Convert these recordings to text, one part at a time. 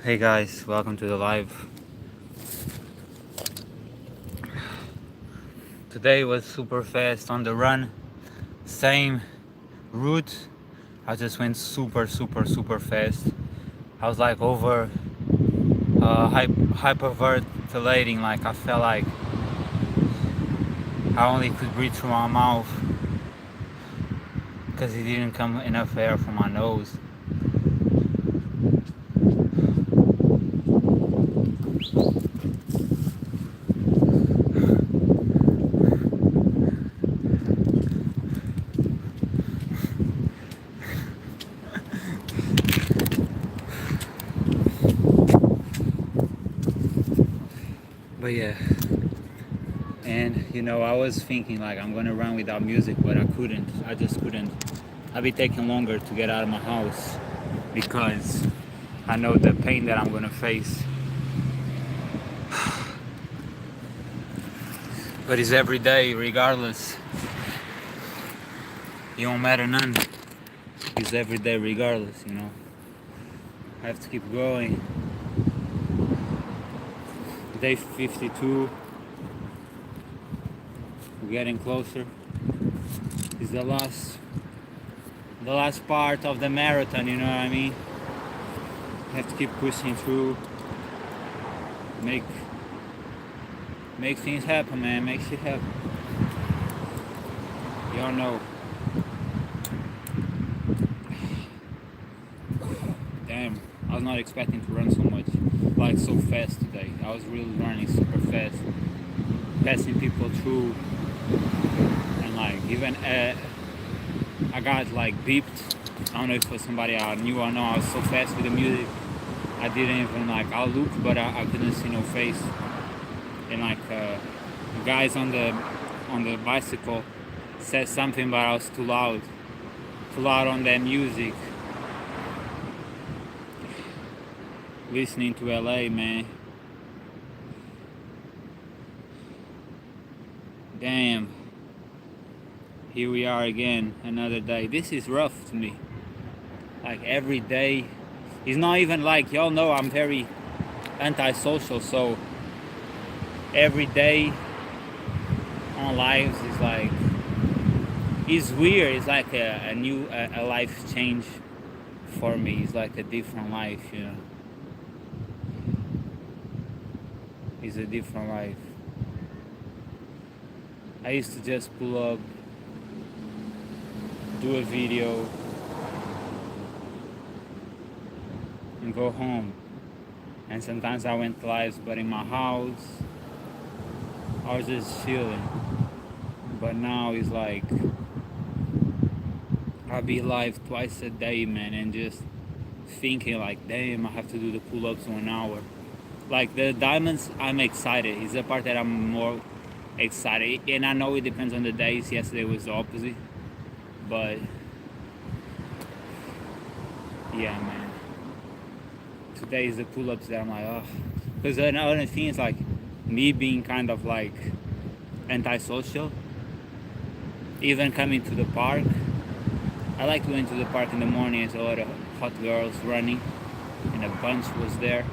Hey guys, welcome to the live. Today was super fast on the run. Same route. I just went super fast. I was like over hyperventilating. Like I felt like I only could breathe through my mouth because it didn't come enough air from my nose. But yeah, and I was thinking like I'm gonna run without music, but I couldn't. I just couldn't. I'd be taking longer to get out of my house because I know the pain that I'm gonna face. But it's every day, regardless. It won't matter none. It's every day, regardless. I have to keep going. Day 52. We're getting closer. It's the last part of the marathon. You know what I mean? I have to keep pushing through. Make things happen, man. Make shit happen. Y'all know. Damn, I was not expecting to run so much, like so fast today. I was really running super fast, passing people through, and like even I got like beeped. I don't know if it was somebody I knew or no. I was so fast with the music, I didn't even like. I looked, but I couldn't see no face. And like guys on the bicycle said something, but I was too loud on that music. Listening to LA, man. Damn. Here we are again, another day. This is rough to me. Like every day. It's not even like, y'all know I'm very antisocial, so every day on lives is like, it's weird. It's like a new a life change for me. It's like a different life. It's a different life. I used to just pull up, do a video, and go home. And sometimes I went live, but in my house, I was just chilling. But now it's like, I'll be live twice a day, man, and just thinking like, damn, I have to do the pull-ups 1 hour. Like the diamonds, I'm excited. It's the part that I'm more excited. And I know it depends on the days. Yesterday was the opposite. But yeah, man. Today is the pull-ups that I'm like, oh. Because another thing is like me being kind of like antisocial. Even coming to the park. I like going to the park in the morning. There's a lot of hot girls running. And a bunch was there.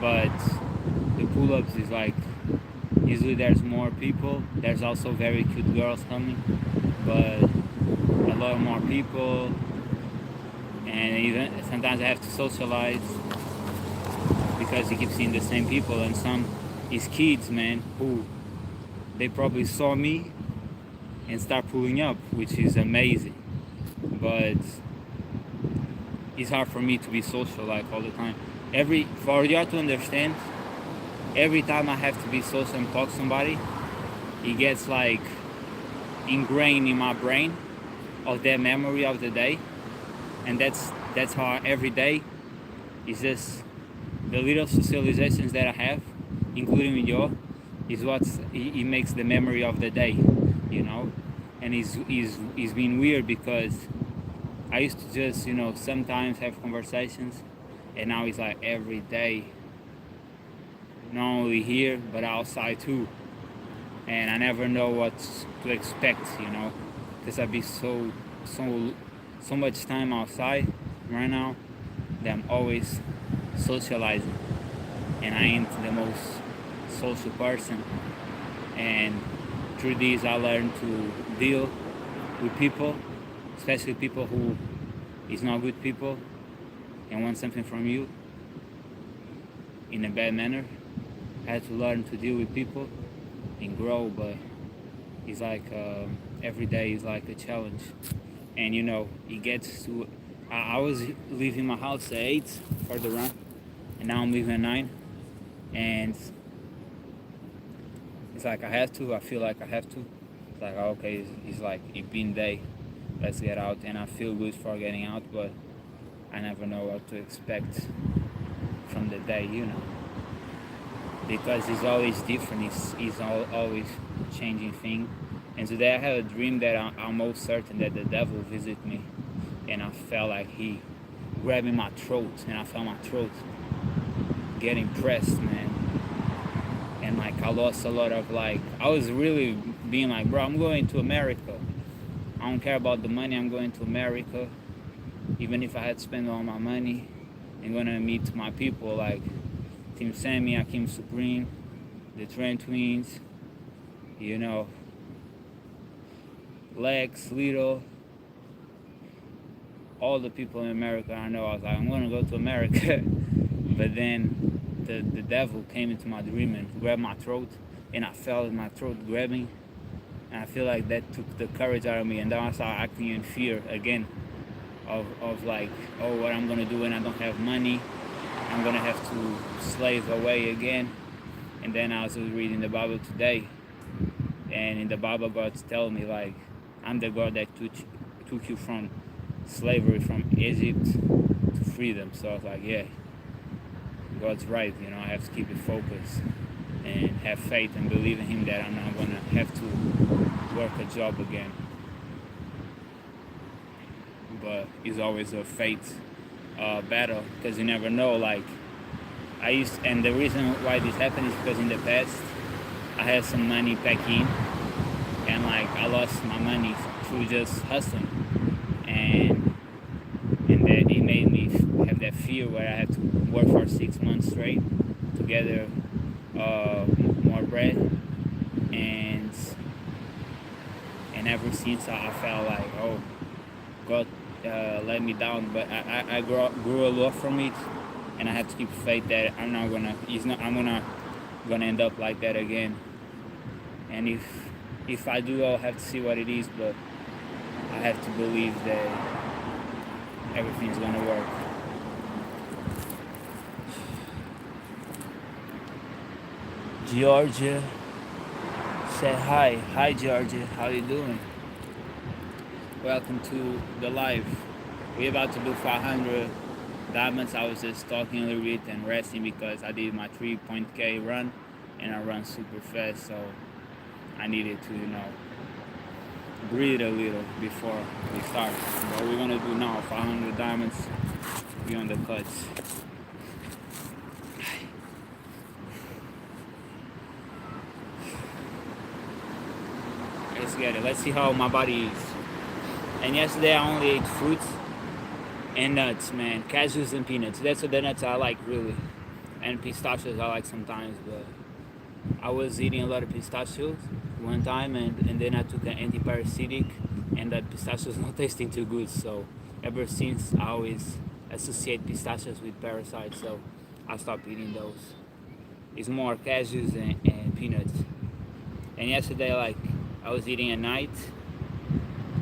But the pull-ups is like, usually there's more people. There's also very cute girls coming, but a lot more people, and even sometimes I have to socialize because you keep seeing the same people. And some is kids, man, who they probably saw me and start pulling up, which is amazing. But it's hard for me to be social like all the time. For you to understand, every time I have to be social and talk to somebody, it gets like ingrained in my brain of that memory of the day. And that's how every day is just the little socializations that I have, including with you, is what it makes the memory of the day. And it's been weird because I used to just sometimes have conversations, and now it's like every day, not only here but outside too. And I never know what to expect, because I'd be so so much time outside right now that I'm always socializing, and I ain't the most social person. And through these, I learned to deal with people, especially people who is not good people and want something from you in a bad manner. I had to learn to deal with people and grow, but it's like every day is like a challenge. And you know, it gets to. I was leaving my house at 8 for the run, and now I'm leaving at 9. And it's like I have to. I feel like I have to. It's like okay, it's like it been day. Let's get out, and I feel good for getting out, but I never know what to expect from the day, you know, because it's always different. It's always changing thing. And today I had a dream that I'm most certain that the devil visited me, and I felt like he grabbing my throat, and I felt my throat getting pressed, man. And like I lost a lot of like, I was really being like, bro, I'm going to America. I don't care about the money. I'm going to America, even if I had to spend all my money. I'm gonna meet my people like Team Sammy, Akeem Supreme, the Trent Twins, you know, Lex, Little, all the people in America I know. I was like, I'm gonna go to America. But then the devil came into my dream and grabbed my throat, and I felt my throat grabbing, and I feel like that took the courage out of me, and then I started acting in fear again of like, oh, what I'm gonna do when I don't have money. I'm gonna have to slave away again. And then I was reading the Bible today, and in the Bible God's telling me like, I'm the God that took you from slavery, from Egypt to freedom. So I was like, yeah, God's right, you know, I have to keep it focused and have faith and believe in Him that I'm not gonna have to work a job again. But it's always a faith battle, because you never know. Like and the reason why this happened is because in the past I had some money back in, and like I lost my money through just hustling, and then it made me have that fear where I had to work for 6 months straight to gather more bread, and ever since I felt like, oh, God let me down, but I grew a lot from it, and I have to keep faith that I'm not gonna end up like that again. And if I do, I'll have to see what it is, but I have to believe that everything's gonna work. Georgia said hi Georgia, how you doing? Welcome to the live. We're about to do 500 diamonds. I was just talking a little bit and resting because I did my 3.k run, and I run super fast, so I needed to, you know, breathe a little before we start. What we're gonna do now, 500 diamonds, be on the cuts. Let's get it. Let's see how my body is. And yesterday I only ate fruits and nuts, man. Cashews and peanuts. That's what the nuts I like, really. And pistachios I like sometimes, but I was eating a lot of pistachios one time, and then I took an anti-parasitic, and that pistachios not tasting too good. So ever since I always associate pistachios with parasites, so I stopped eating those. It's more cashews and peanuts. And yesterday, like, I was eating at night.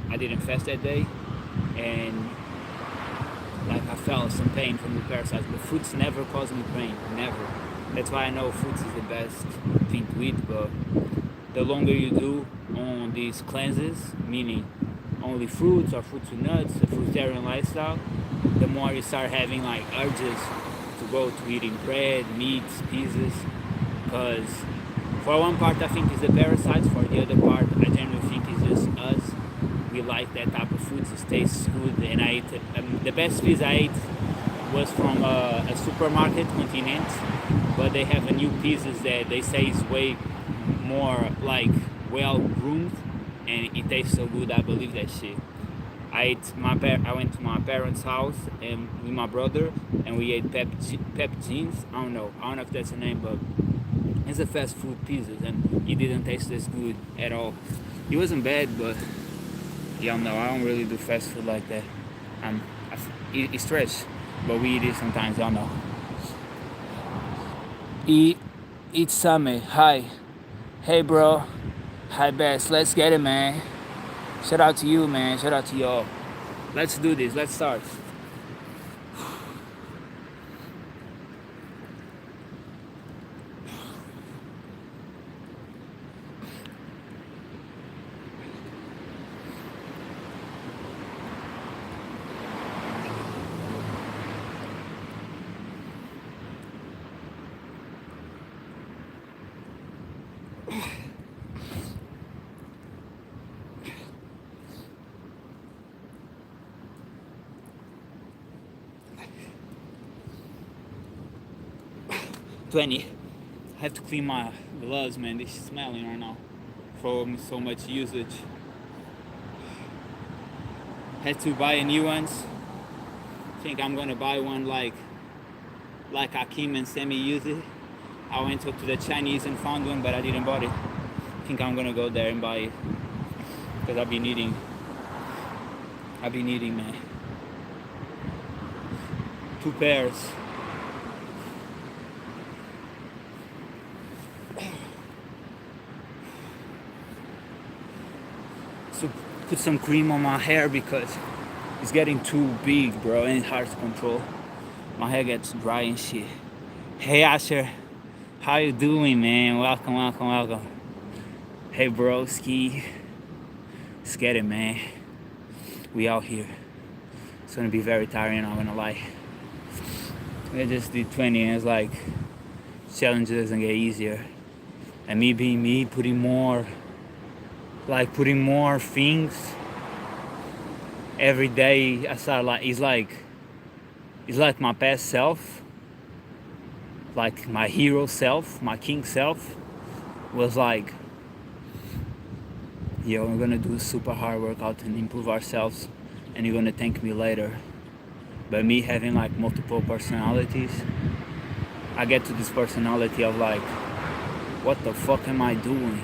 I didn't fast that day, and like I felt some pain from the parasites, but fruits never cause me pain, never. That's why I know fruits is the best thing to eat. But the longer you do on these cleanses, meaning only fruits or fruits with nuts, a fruitarian lifestyle, the more you start having like urges to go to eating bread, meats, pizzas. Because for one part I think it's the parasites, for the other part I generally think it's just us. We like that type of foods, it tastes good, and I ate the best pizza I ate was from a supermarket, Continent, but they have a new pizzas that they say is way more like well groomed, and it tastes so good. I believe that shit. I went to my parents' house and with my brother, and we ate peptines. I don't know if that's the name, but it's a fast food pizzas, and it didn't taste as good at all. It wasn't bad, but yeah, no, I don't really do fast food like that. It's trash, but we eat it sometimes. I don't know. It's Same. Hi, hey, bro. Hi, Bess. Let's get it, man. Shout out to you, man. Shout out to y'all. Let's do this. Let's start. I have to clean my gloves, man. They're smelling right now from so much usage. Had to buy a new ones. Think I'm gonna buy one like Akim and Sammy use it. I went to the Chinese and found one, but I didn't buy it. Think I'm gonna go there and buy it because I've been needing, man. 2 pairs. So put some cream on my hair because it's getting too big, bro, and it's hard to control. My hair gets dry and shit. Hey, Asher, how you doing, man? Welcome. Hey, broski. Let's get it, man. We out here. It's gonna be very tiring, I'm not gonna lie. I just did 20 and it's like challenge doesn't get easier. And me being me, putting more things every day. I start it's like my past self, like my hero self, my king self was like, yo, we're gonna do a super hard workout and improve ourselves and you're gonna thank me later. But me having like multiple personalities, I get to this personality of like, what the fuck am I doing?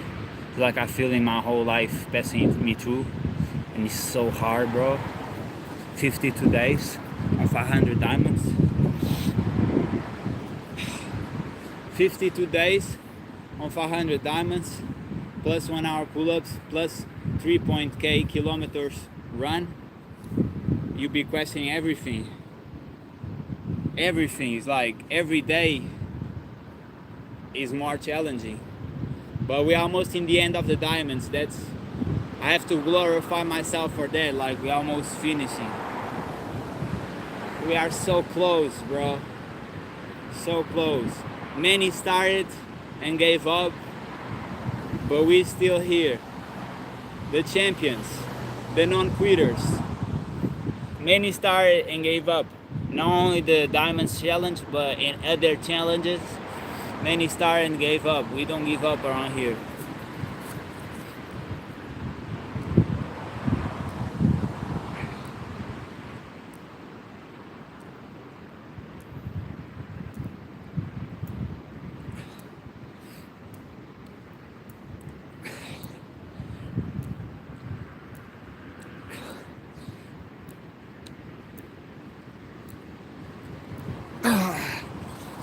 It's like I feel in my whole life passing me through, and it's so hard, bro. 52 days on 500 diamonds. 52 days on 500 diamonds, plus 1 hour pull-ups, plus 3.k kilometers run. You be questioning everything. Everything is like every day is more challenging. But we're almost in the end of the diamonds. I have to glorify myself for that. Like we're almost finishing. We are so close, bro. So close. Many started and gave up, but we're still here. The champions, the non-quitters. Many started and gave up. Not only the Diamonds Challenge, but in other challenges, many started and gave up. We don't give up around here.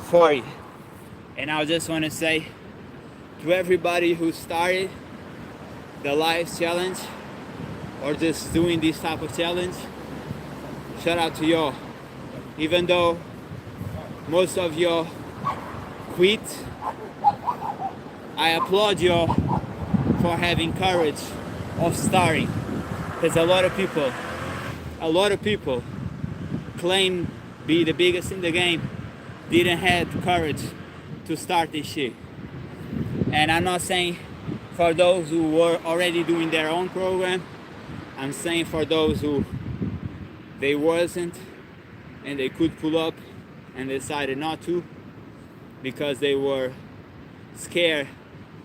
For you. And I just want to say to everybody who started the Life Challenge or just doing this type of challenge, shout out to y'all. Even though most of y'all quit, I applaud y'all for having courage of starting. Because a lot of people claim be the biggest in the game, didn't have courage to start this shit. And I'm not saying for those who were already doing their own program, I'm saying for those who they wasn't and they could pull up and decided not to because they were scared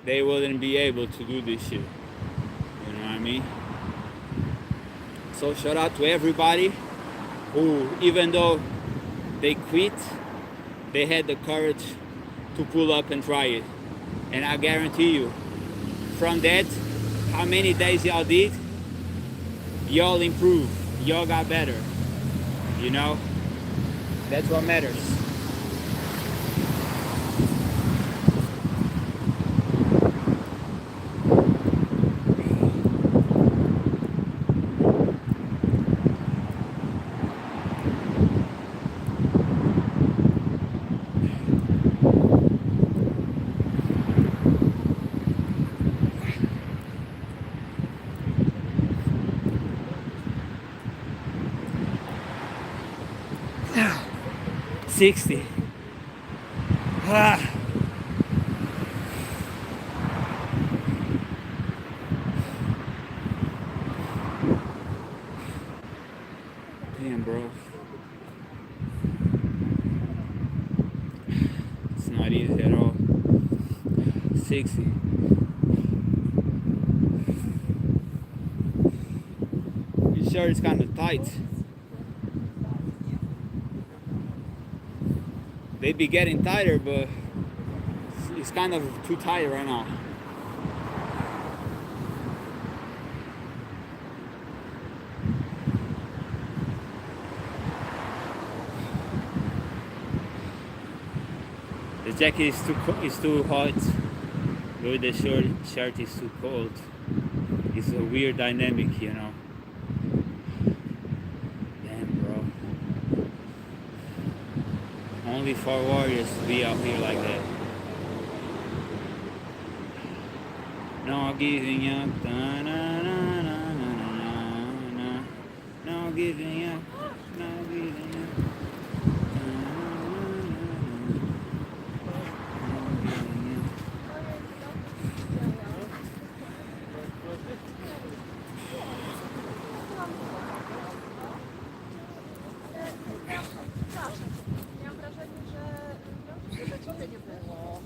they wouldn't be able to do this shit. You know what I mean? So shout out to everybody who, even though they quit, they had the courage to pull up and try it. And I guarantee you, from that, how many days y'all did, y'all improved, y'all got better. You know, that's what matters. Ah, 60. Ah. Damn, bro. It's not easy at all. 60. This shirt is kind of tight. They be getting tighter, but it's kind of too tight right now. The jacket is too hot, but the shirt is too cold. It's a weird dynamic, you know. Damn, bro. Only for warriors to be out here like that. No giving up, na na na na na na. No giving up, no giving up. Miałam wrażenie, że ciebie nie było.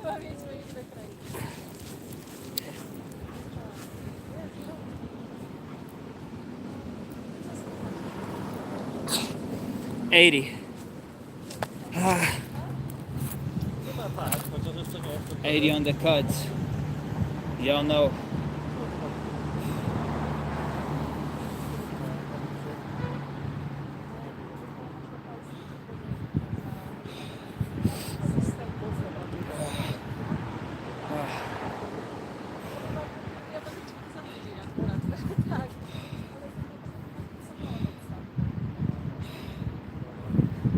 Chyba mieliśmy inne kręgi. 80. 80 on the cuts. Y'all know. Ja to wiecie, co tydzień akurat. Tak.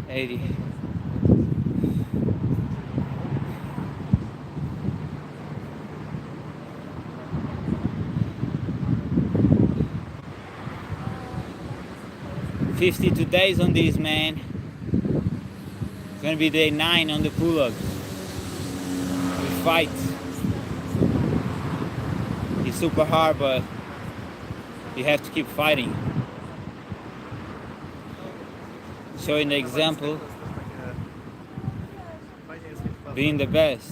80. $52 days on this, man. It's gonna be day 9 on the pull-ups. We fight. It's super hard, but you have to keep fighting. Showing the example, being the best.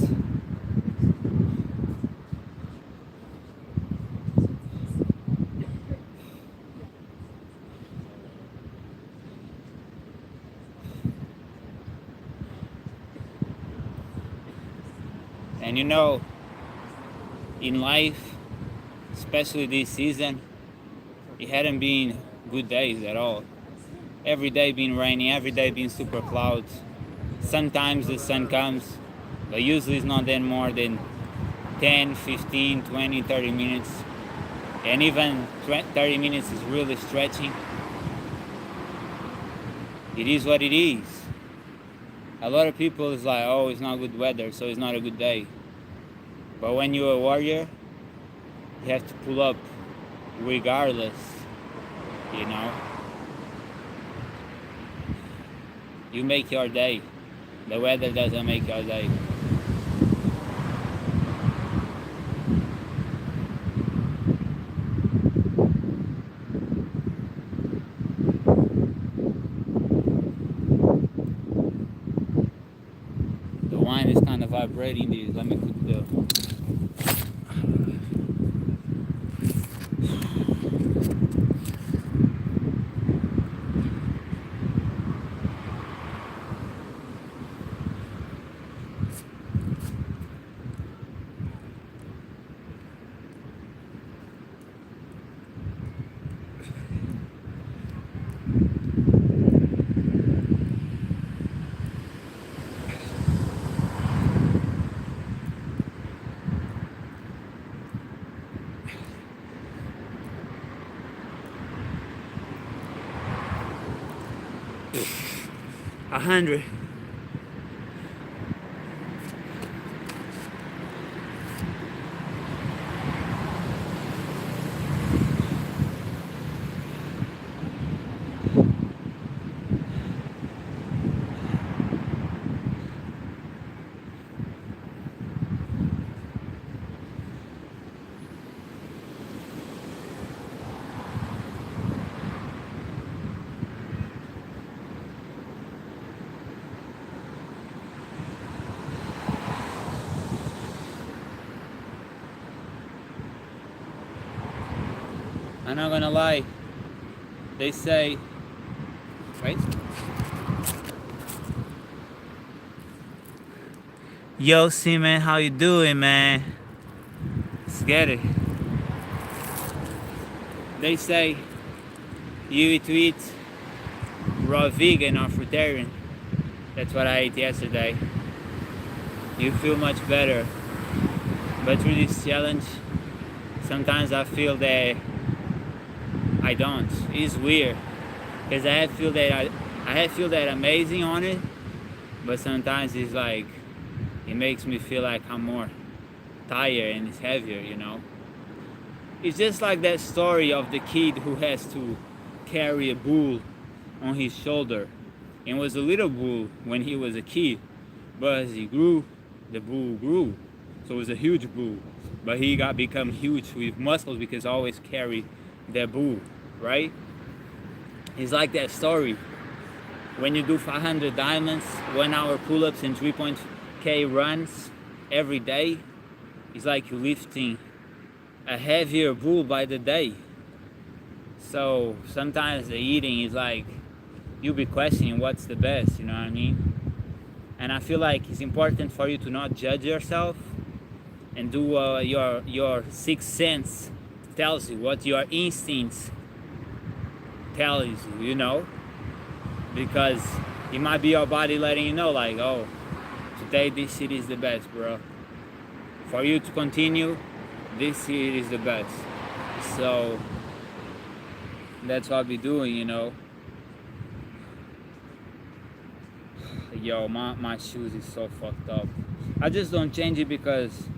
And you know, in life, especially this season, it hadn't been good days at all. Every day been rainy, every day been super clouds. Sometimes the sun comes, but usually it's not that more than 10, 15, 20, 30 minutes. And even 30 minutes is really stretching. It is what it is. A lot of people is like, oh, it's not good weather, so it's not a good day. But when you're a warrior, you have to pull up regardless, you know? You make your day. The weather doesn't make your day. mind is kind of vibrating these. Let me put the. A 100. I'm not gonna lie. They say, right? Yo, C man, how you doing, man? Let's get it. They say you eat raw vegan or fruitarian. That's what I ate yesterday. You feel much better. But through this challenge, sometimes I feel that I don't. It's weird. Because I feel that amazing on it, but sometimes it's like it makes me feel like I'm more tired and it's heavier, you know. It's just like that story of the kid who has to carry a bull on his shoulder. And was a little bull when he was a kid, but as he grew, the bull grew. So it was a huge bull, but he become huge with muscles because he always carry that bull, right? It's like that story. When you do 500 diamonds, 1 hour pull-ups and 3.k runs every day, it's like you're lifting a heavier bull by the day. So sometimes the eating is like, you'll be questioning what's the best, you know what I mean? And I feel like it's important for you to not judge yourself and do your sixth sense tells you, what your instincts tells you, you know? Because it might be your body letting you know, like, oh, today this shit is the best, bro. For you to continue, this shit is the best. So that's what I'll be doing, you know. Yo, my shoes is so fucked up. I just don't change it because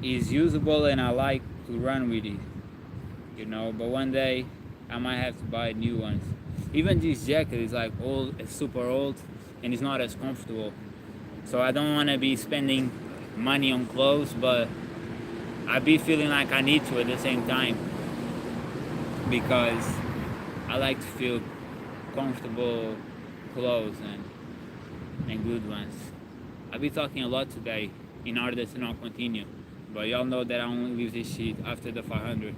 it's usable and I like to run with it, you know. But one day I might have to buy new ones. Even this jacket is like old, it's super old, and it's not as comfortable. So I don't want to be spending money on clothes, but I be feeling like I need to at the same time, because I like to feel comfortable clothes and good ones. I'll be talking a lot today in order to not continue, but y'all know that I only leave this shit after the 500.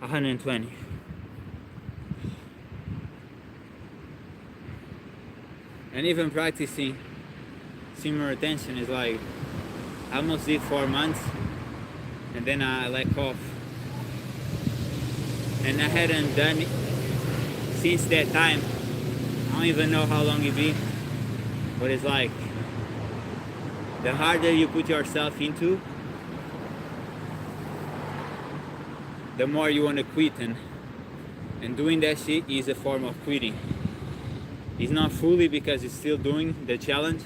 $120. And even practicing simmer retention is like, I almost did 4 months and then I let off. And I hadn't done it since that time. I don't even know how long it been, but it's like, the harder you put yourself into, the more you want to quit, and doing that shit is a form of quitting. It's not fully because it's still doing the challenge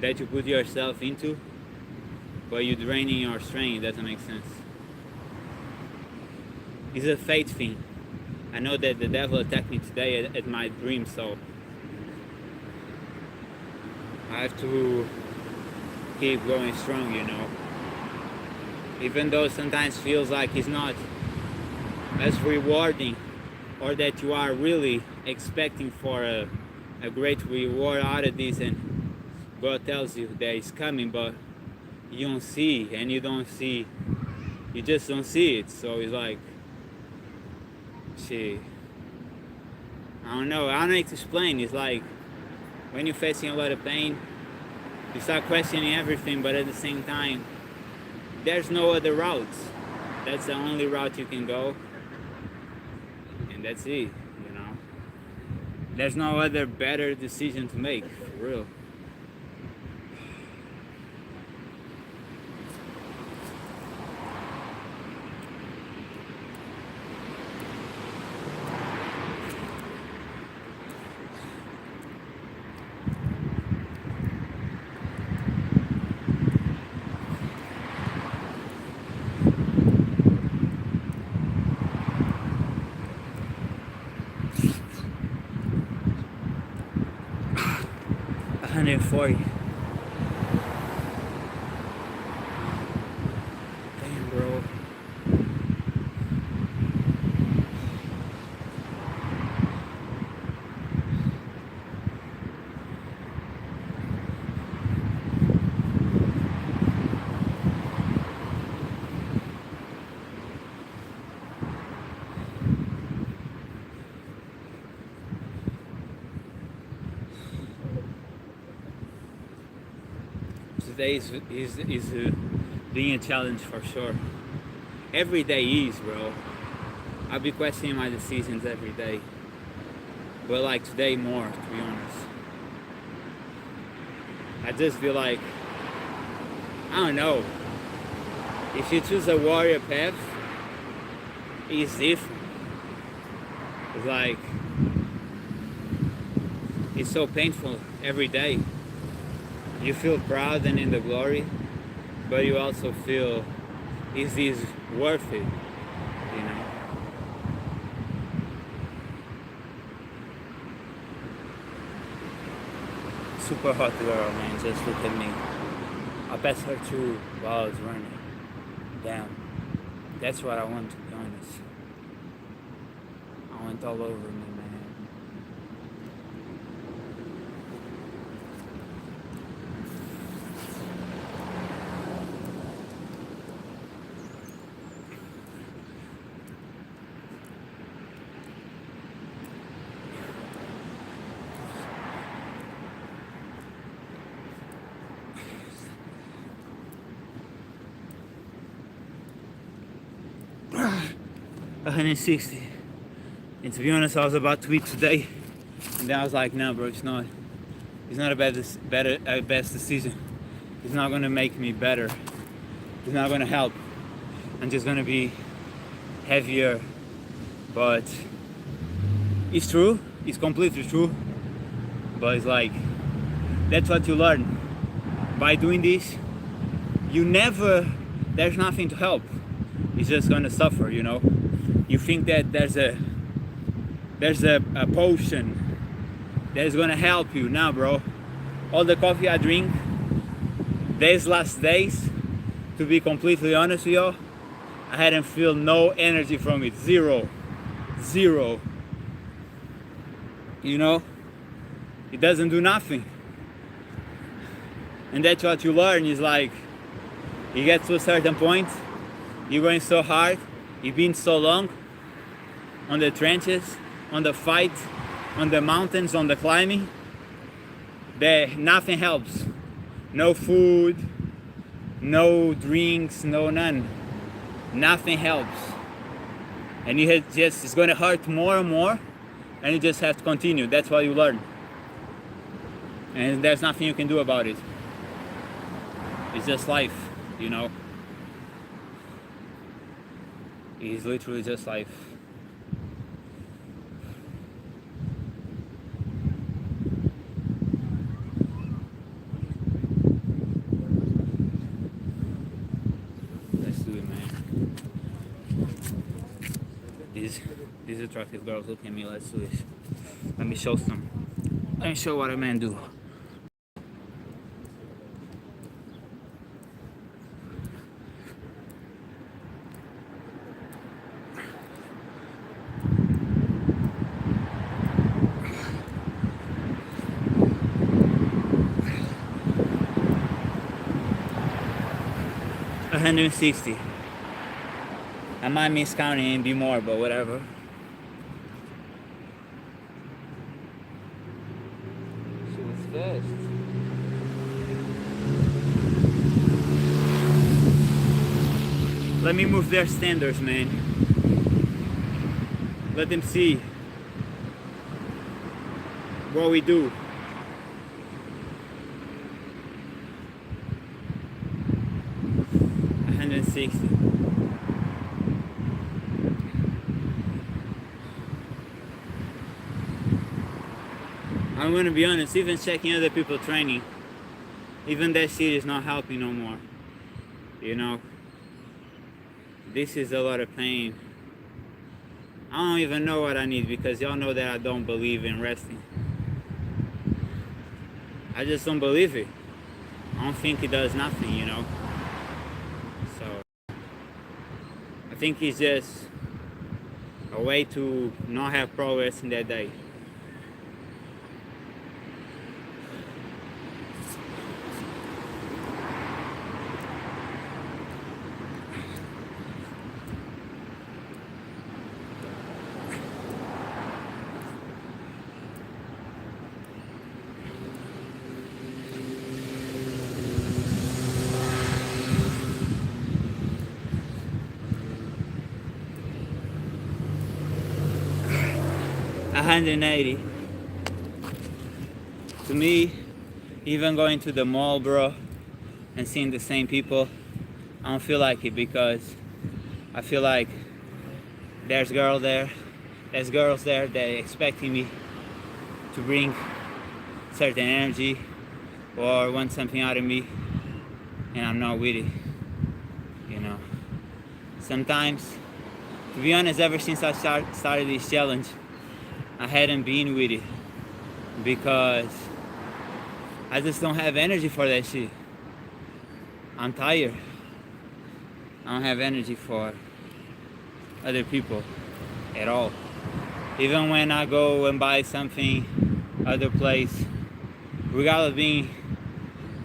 that you put yourself into, but you're draining your strength. It doesn't make sense. It's a fate thing. I know that the devil attacked me today at my dream, so I have to keep going strong, you know. Even though sometimes feels like it's not as rewarding, or that you are really expecting for a great reward out of this, and God tells you that it's coming, but you don't see, and you just don't see it. So it's like, shit, I don't know how to explain. It's like when you're facing a lot of pain, you start questioning everything, but at the same time, there's no other routes. That's the only route you can go, and that's it, you know. There's no other better decision to make, for real. $140. Damn, bro. Today is being a challenge for sure. Every day is, bro. I'll be questioning my decisions every day, but like today more, to be honest. I just feel like, I don't know, if you choose a warrior path, it's different. It's like, it's so painful every day. You feel proud and in the glory, but you also feel, is this worth it, you know? Super hot girl, man, just look at me. I passed her too while I was running. Damn, that's what I want, to be honest. I went all over me, man. $160. And to be honest, I was about to eat today, and then I was like, no, bro, it's not a best decision. It's not gonna make me better. It's not gonna help. I'm just gonna be heavier. But it's true. It's completely true. But it's like, that's what you learn by doing this. There's nothing to help. It's just gonna suffer, you know. You think that there's a potion that's gonna help you. Now, bro, all the coffee I drink these last days, to be completely honest with you, I hadn't feel no energy from it. Zero. You know, it doesn't do nothing. And that's what you learn, is like, you get to a certain point, you're going so hard, you've been so long on the trenches, on the fight, on the mountains, on the climbing, that nothing helps. No food, no drinks, no none. Nothing helps. And it's going to hurt more and more, and you just have to continue. That's what you learn. And there's nothing you can do about it. It's just life, you know. It's literally just life. attractive girls. Look at me. Let's do this. Let me show some. Let me show what a man do. $160. I might miss counting and be more, but whatever. She was fast. Let me move their standards, man. Let them see what we do. $160. I'm gonna be honest, even checking other people training, even that shit is not helping no more. You know? This is a lot of pain. I don't even know what I need because y'all know that I don't believe in resting. I just don't believe it. I don't think it does nothing, you know? So, I think it's just a way to not have progress in that day. $180. To me, even going to the mall, bro, and seeing the same people, I don't feel like it because I feel like there's girls there that expecting me to bring certain energy or want something out of me, and I'm not with it, you know. Sometimes, to be honest, ever since I started this challenge, I hadn't been with it because I just don't have energy for that shit. I'm tired. I don't have energy for other people at all. Even when I go and buy something other place, regardless of being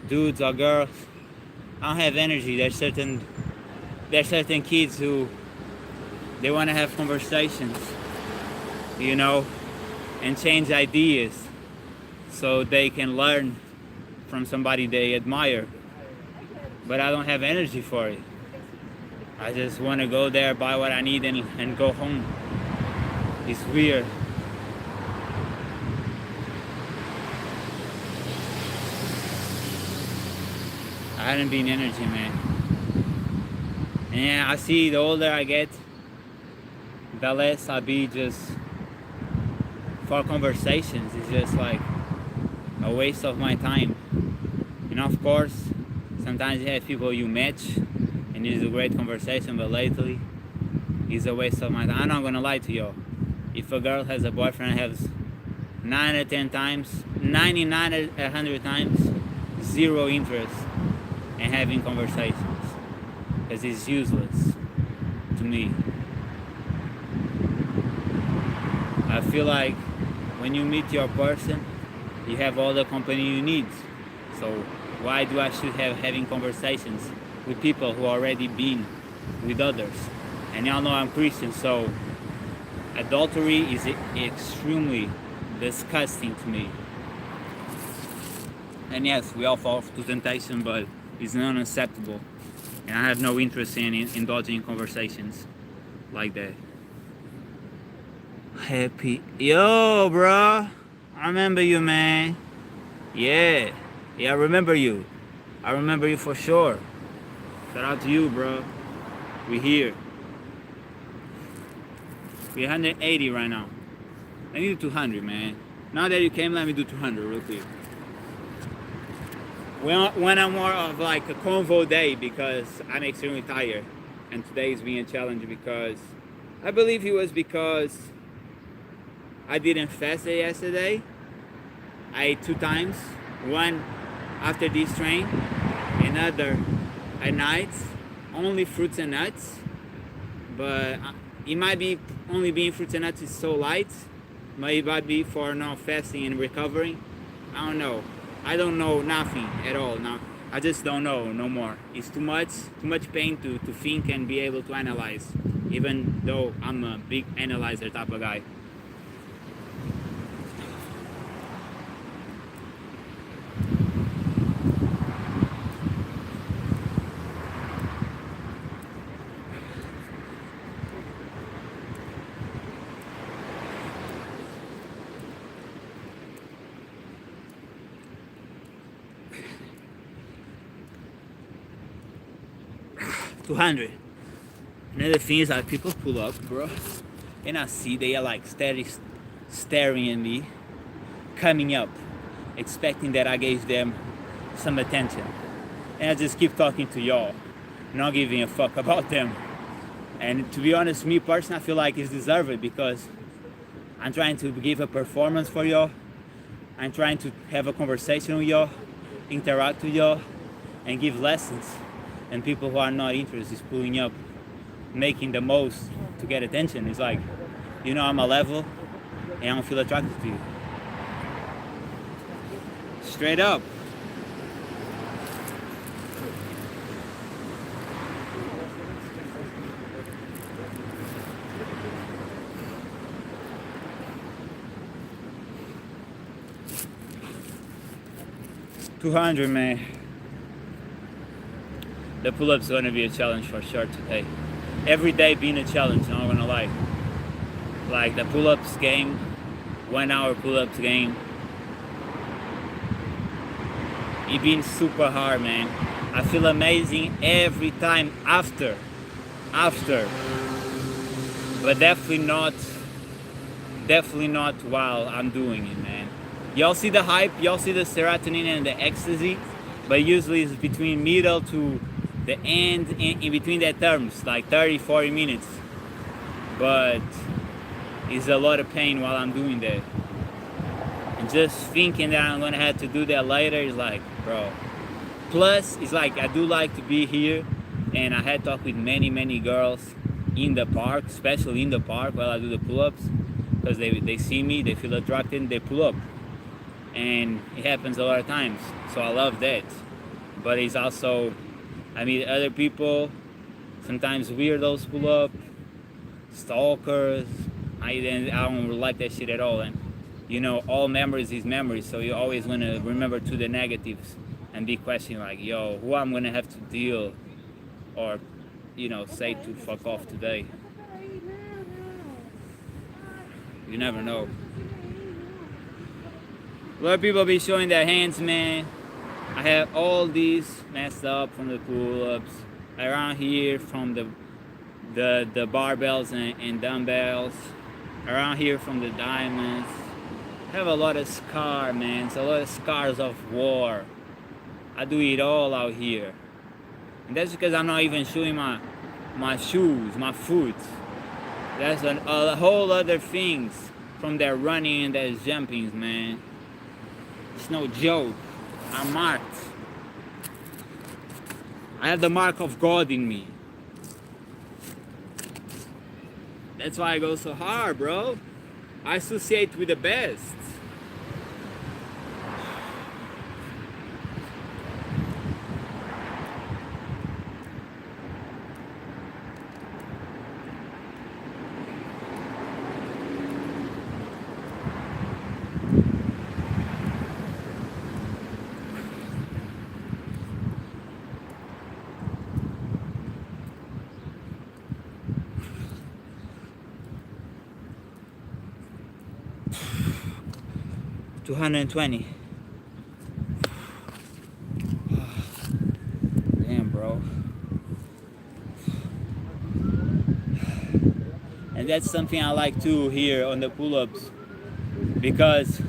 dudes or girls, I don't have energy. There's certain kids who they want to have conversations, you know, and change ideas so they can learn from somebody they admire. But I don't have energy for it. I just want to go there, buy what I need, and go home. It's weird. I hadn't been energy, man. And yeah, I see the older I get, the less I be just for conversations. It's just like a waste of my time. And of course, sometimes you have people you match and it's a great conversation, but lately it's a waste of my time. I'm not gonna lie to y'all. If a girl has a boyfriend, has 9 or 10 times, 99 or 100 times, zero interest in having conversations, because it's useless to me. I feel like when you meet your person, you have all the company you need. So why do I should have having conversations with people who already been with others? And y'all know I'm Christian, so adultery is extremely disgusting to me. And yes, we all fall to temptation, but it's unacceptable. And I have no interest in indulging in conversations like that. Happy. Yo, bro. I remember you, man. Yeah, I remember you. I remember you for sure. Shout out to you, bro. We here. We're 180 right now. I need 200, man. Now that you came, let me do 200 real quick. When I'm more of like a convo day because I'm extremely tired. And today is being a challenge because I believe it was because I didn't fast it yesterday. I ate 2 times. One after this train, another at night. Only fruits and nuts. But it might be only being fruits and nuts is so light. It might be for not fasting and recovering. I don't know. I don't know nothing at all now. I just don't know no more. It's too much pain to think and be able to analyze, even though I'm a big analyzer type of guy. $200. Another thing is like people pull up, bro, and I see they are like staring at me, coming up, expecting that I gave them some attention, and I just keep talking to y'all, not giving a fuck about them. And to be honest, me personally, I feel like it's deserved because I'm trying to give a performance for y'all. I'm trying to have a conversation with y'all, interact with y'all, and give lessons. And people who are not interested is pulling up, making the most to get attention. It's like, you know, I'm a level and I don't feel attracted to you. Straight up. $200, man. The pull-up's gonna be a challenge for sure today. Every day being a challenge, I'm not gonna lie. Like the pull-ups game, 1 hour pull-ups game. It been super hard, man. I feel amazing every time after. But definitely not while I'm doing it, man. Y'all see the hype, y'all see the serotonin and the ecstasy, but usually it's between middle to the end, in between that terms, like 30-40 minutes. But it's a lot of pain while I'm doing that. And just thinking that I'm gonna have to do that later is like, bro. Plus, it's like I do like to be here, and I had talked with many girls in the park, especially in the park while I do the pull-ups, because they see me, they feel attracted, and they pull up. And it happens a lot of times, so I love that. But it's also, I meet other people, sometimes weirdos pull up, stalkers. I don't like that shit at all. And you know, all memories is memories, so you always want to remember to the negatives and be questioning like, yo, who I'm gonna have to deal or, you know, say to fuck off today. You never know. A lot of people be showing their hands, man. I have all these messed up from the pull-ups around here, from the barbells and dumbbells, around here from the diamonds. I have a lot of scars, man. It's a lot of scars of war. I do it all out here, and that's because I'm not even showing my shoes, my foot. That's a whole other things from their running and their jumpings, man. It's no joke. I'm marked. I have the mark of God in me. That's why I go so hard, bro. I associate with the best. $220. Damn, bro. And that's something I like too here on the pull-ups, because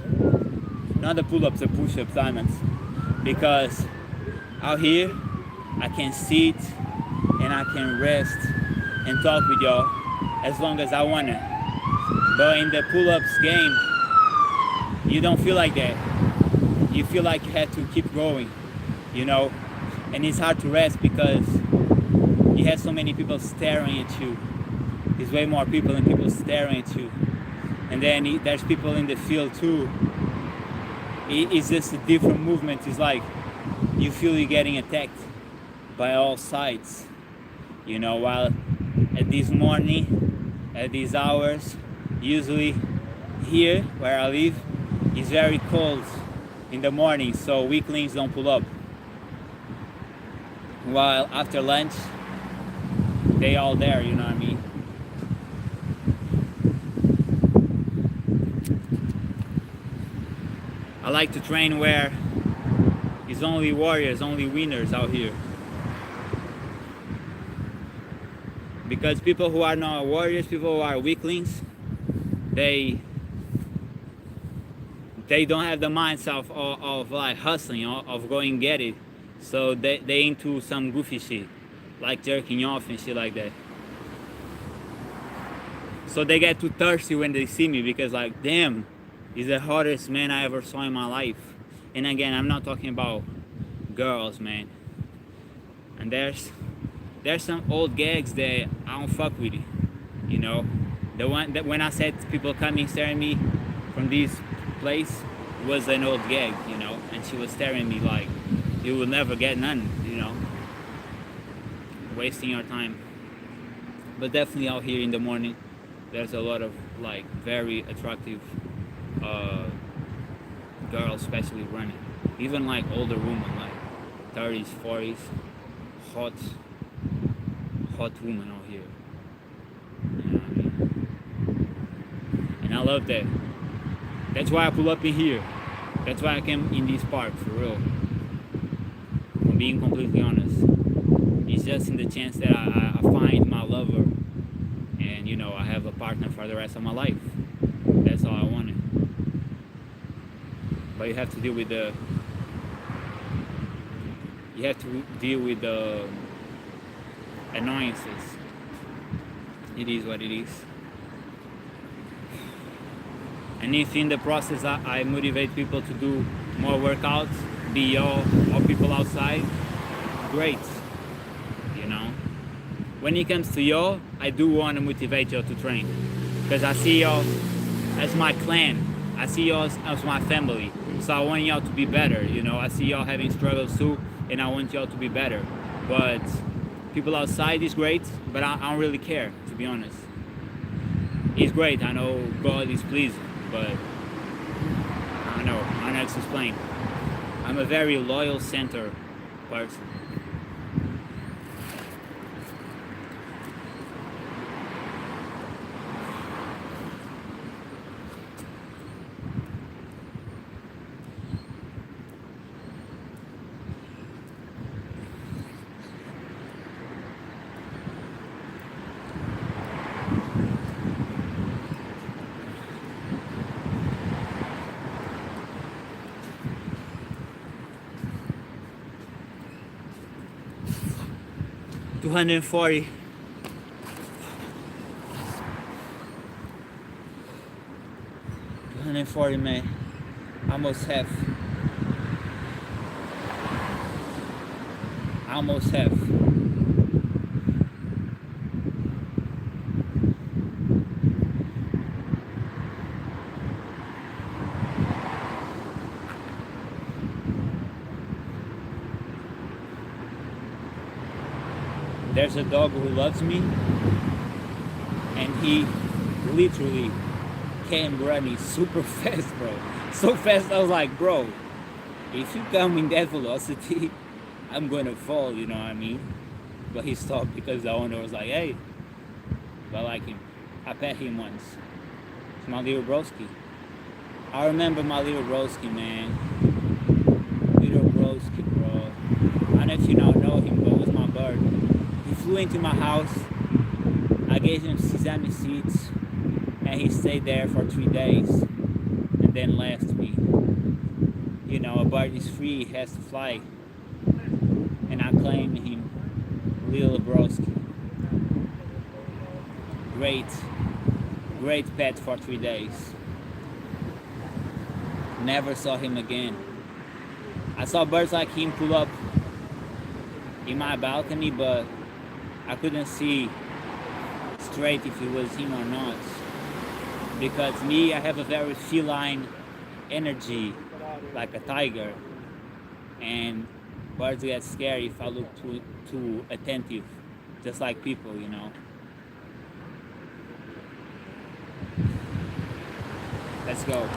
not the pull-ups, the push-ups, diamonds, because out here I can sit and I can rest and talk with y'all as long as I wanna. But in the pull-ups game, you don't feel like that. You feel like you have to keep going, you know? And it's hard to rest because you have so many people staring at you. There's way more people and people staring at you. And then there's people in the field too. It's just a different movement. It's like you feel you're getting attacked by all sides. You know, while at this morning, at these hours, usually here where I live, it's very cold in the morning, so weaklings don't pull up. While after lunch, they all there, you know what I mean? I like to train where it's only warriors, only winners out here. Because people who are not warriors, people who are weaklings, they don't have the mindset of like hustling, of going and get it. So they into some goofy shit, like jerking off and shit like that. So they get too thirsty when they see me because like, damn, he's the hottest man I ever saw in my life. And again, I'm not talking about girls, man. And there's some old gags that I don't fuck with it, you know? The one that when I said people coming staring at me from this place was an old gag, you know? And she was staring at me like, you will never get none, you know? Wasting your time. But definitely out here in the morning, there's a lot of like very attractive girls, especially running. Even like older women, like 30s, 40s, hot woman out here. You know what I mean? And I love that. That's why I pull up in here. That's why I came in this park, for real. I'm being completely honest. It's just in the chance that I find my lover and, you know, I have a partner for the rest of my life. That's all I wanted. But you have to deal with the annoyances. It is what it is. And if in the process I motivate people to do more workouts, be y'all or people outside, great. You know? When it comes to y'all, I do want to motivate y'all to train. Because I see y'all as my clan. I see y'all as my family. So I want y'all to be better, you know? I see y'all having struggles too, and I want y'all to be better. But people outside is great, but I don't really care, to be honest. It's great, I know God is pleased, but I don't know how to explain. I'm a very loyal center person. $240. $240, man. Almost half. There's a dog who loves me, and he literally came running super fast, bro. So fast, I was like, bro, if you come in that velocity, I'm gonna fall, you know what I mean? But he stopped because the owner was like, hey, I like him. I pet him once. It's my little broski. I remember my little broski, man. Little broski, bro. I don't know if you now know him, but it was my bird. He flew into my house. I gave him sesame seeds, and he stayed there for 3 days, and then left me. You know, a bird is free, he has to fly, and I claimed him, little broski. Great, great pet for 3 days. Never saw him again. I saw birds like him pull up in my balcony, but I couldn't see straight if it was him or not. Because me, I have a very feline energy, like a tiger, and birds get scared if I look too attentive, just like people, you know. Let's go.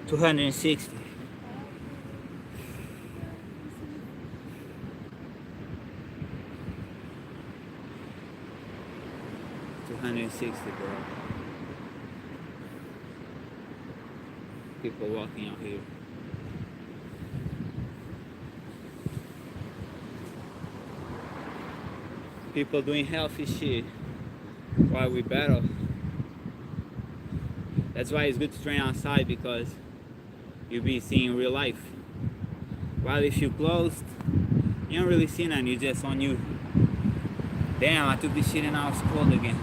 $260. $260, bro. People walking out here. People doing healthy shit while we battle. That's why it's good to train outside, because you'll be seeing real life. While if you closed, you don't really see none, you just on you. Damn, I took this shit and I was cold again.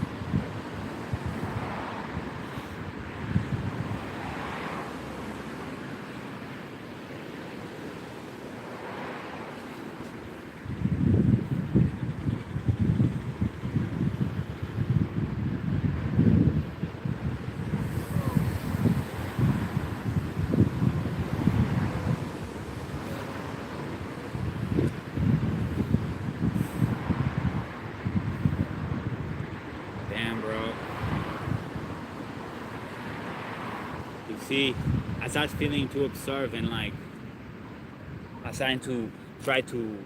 See, I start feeling to observe, and like I starting to try to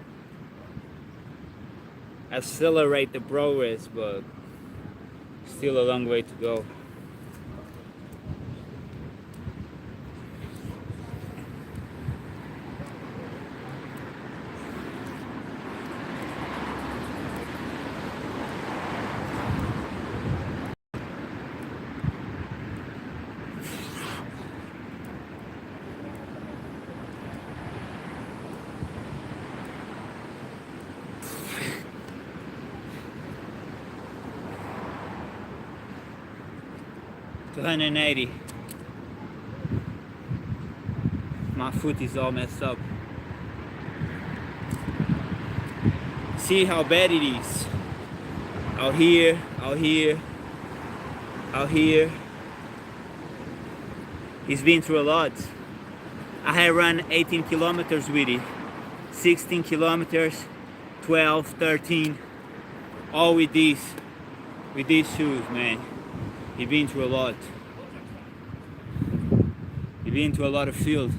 accelerate the progress, but still a long way to go. $280. My foot is all messed up. See how bad it is. Out here, out here, out here. He's been through a lot. I had run 18 kilometers with it. 16 kilometers, 12, 13. All with these shoes, man. He's been through a lot. He's been through a lot of field.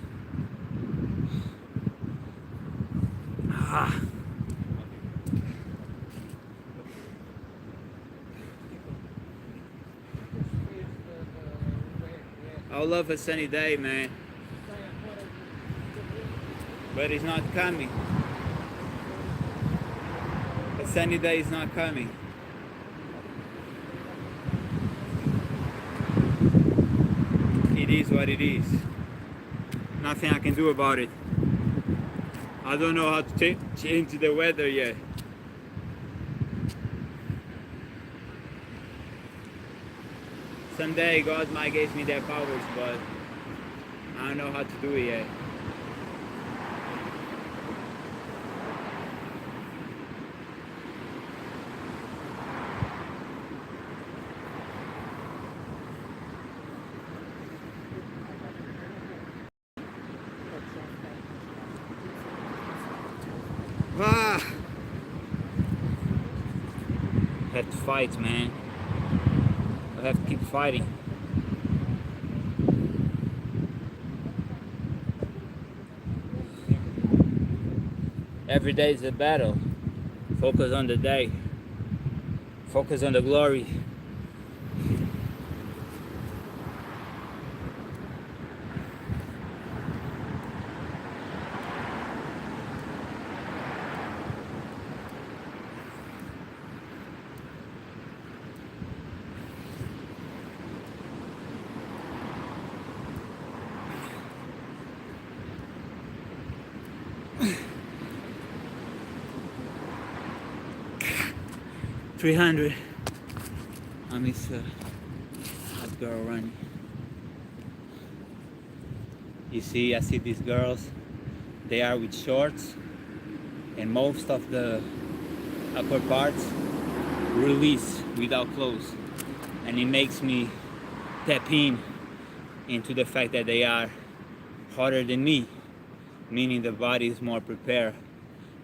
I love a sunny day, man. But it's not coming. A sunny day is not coming. It is what it is. Nothing I can do about it. I don't know how to change the weather yet. Someday God might give me their powers, but I don't know how to do it yet. I have to fight, man. I have to keep fighting. Every day is a battle. Focus on the day. Focus on the glory. $300. I miss that girl running. You see, I see these girls. They are with shorts, and most of the upper parts release without clothes, and it makes me tap into the fact that they are hotter than me, meaning the body is more prepared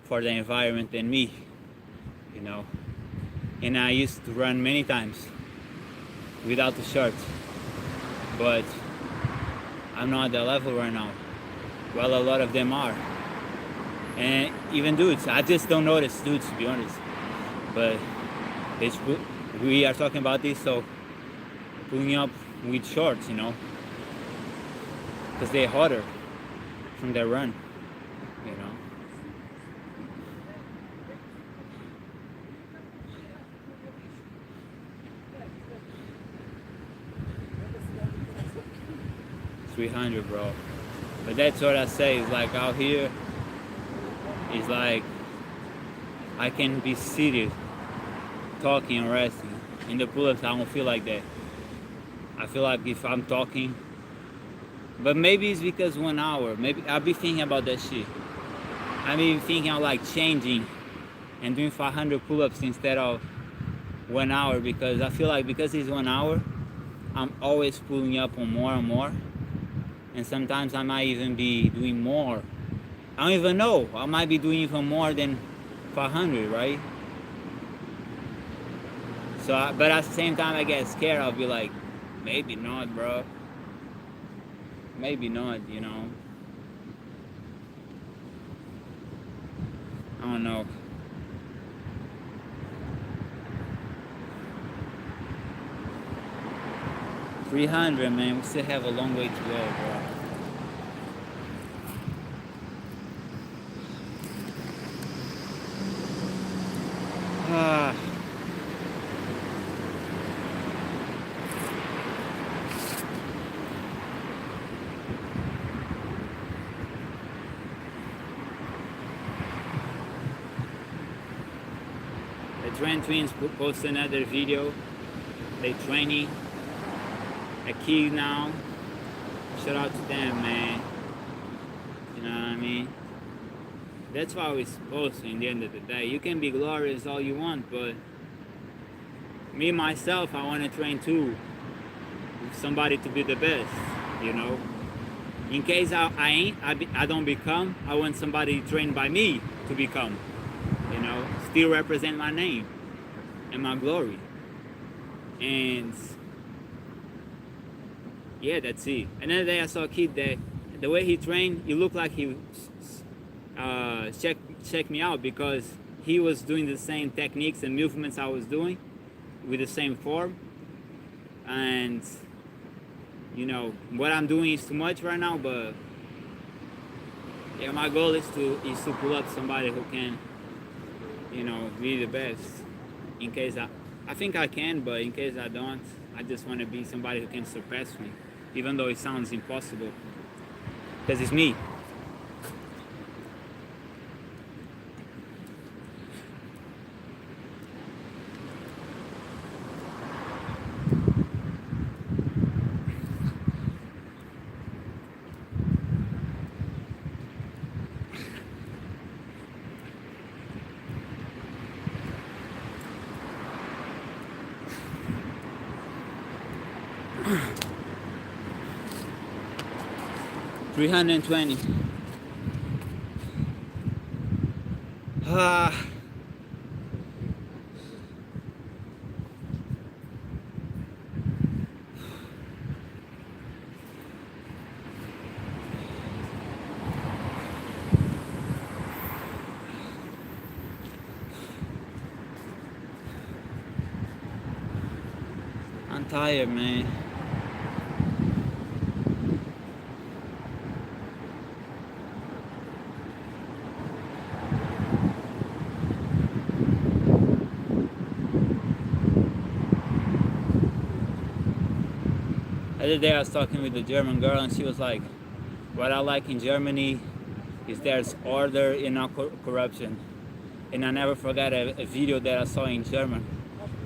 for the environment than me, you know. And I used to run many times without the shirt, but I'm not at that level right now. Well, a lot of them are, and even dudes. I just don't notice dudes, to be honest. But we are talking about this, so pulling up with shorts, you know, because they're hotter from their run, you know. $300, bro. But that's what I say. It's like out here, it's like I can be seated, talking and resting. In the pull-ups, I don't feel like that. I feel like if I'm talking, but maybe it's because 1 hour. Maybe I'll be thinking about that shit. I be thinking of like changing and doing 500 pull-ups instead of 1 hour, because I feel like because it's 1 hour, I'm always pulling up on more and more. And sometimes I might even be doing more. I don't even know. I might be doing even more than 500, right? So, but at the same time, I get scared. I'll be like, maybe not, bro. Maybe not, you know. I don't know. $300, man. We still have a long way to go, bro. The Train Twins posted another video. They training a kid now. Shout out to them, man. You know what I mean? That's what we're supposed to in the end of the day. You can be glorious all you want, but me, myself, I want to train too. Somebody to be the best, you know? In case I don't become, I want somebody trained by me to become, you know? Still represent my name and my glory. And yeah, that's it. Another day I saw a kid that the way he trained, it looked like he checked me out, because he was doing the same techniques and movements I was doing with the same form. And you know, what I'm doing is too much right now, but yeah, my goal is to pull up somebody who can, you know, be the best. In case I think I can, but in case I don't, I just want to be somebody who can surpass me, even though it sounds impossible, because it's me. $320. tired, man. The other day I was talking with a German girl and she was like, what I like in Germany is there's order and not corruption. And I never forgot a video that I saw in German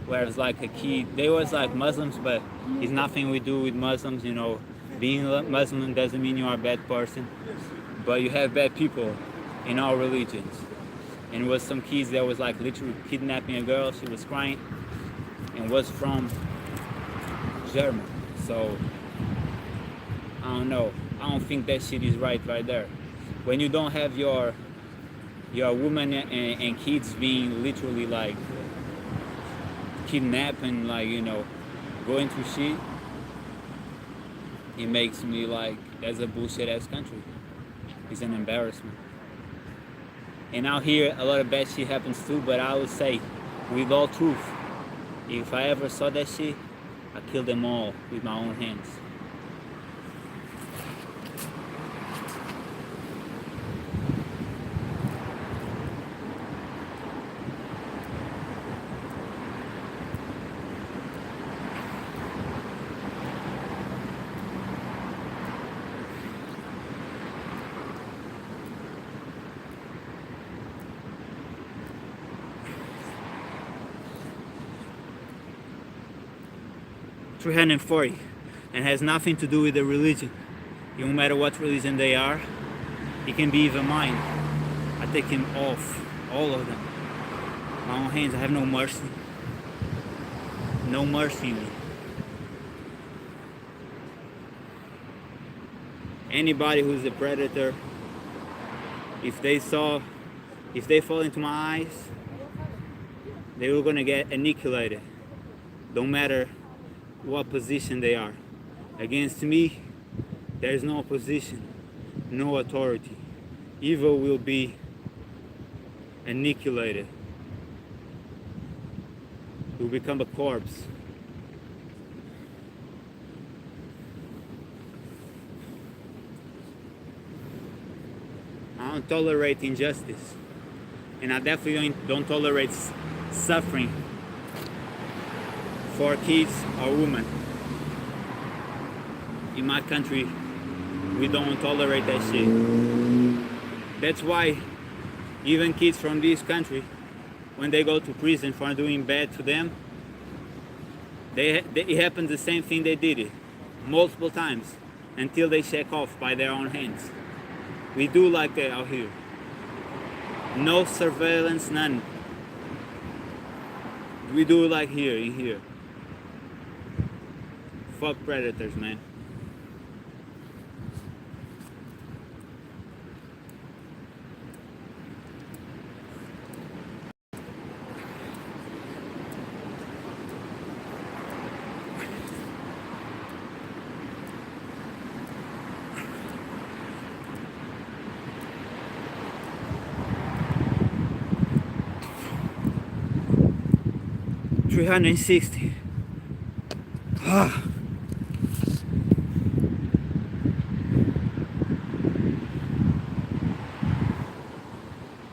where it's like a kid, they was like Muslims, but it's nothing we do with Muslims, you know. Being Muslim doesn't mean you are a bad person, but you have bad people in all religions. And it was some kids that was like literally kidnapping a girl, she was crying, and was from Germany. So I don't know. I don't think that shit is right there. When you don't have your woman and kids being literally like kidnapped and like, you know, going through shit, it makes me like that's a bullshit ass country. It's an embarrassment. And out here a lot of bad shit happens too, but I would say with all truth, if I ever saw that shit, I killed them all with my own hands. $340, and has nothing to do with the religion. No matter what religion they are, it can be even mine. I take him off, all of them. My own hands, I have no mercy. No mercy in me. Anybody who's a predator, if they fall into my eyes, they were gonna get annihilated. Don't matter what position they are. Against me, there is no position, no authority. Evil will be annihilated. It will become a corpse. I don't tolerate injustice, and I definitely don't tolerate suffering for kids or women. In my country, we don't tolerate that shit. That's why even kids from this country, when they go to prison for doing bad to them, it happens the same thing they did it multiple times until they shake off by their own hands. We do like that out here. No surveillance, none. We do like here, in here. Fuck predators, man. $360.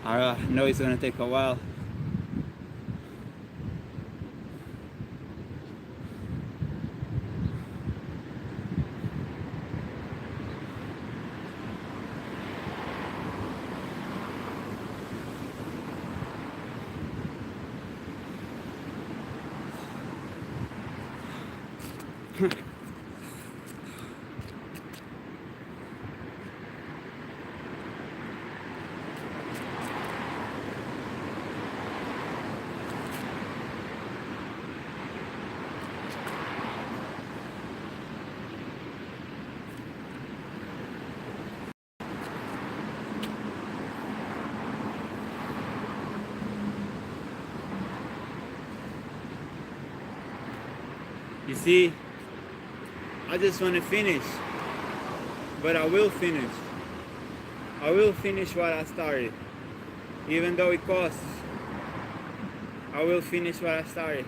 I know it's gonna take a while. You see, I just want to finish, but I will finish. I will finish what I started, even though it costs. I will finish what I started.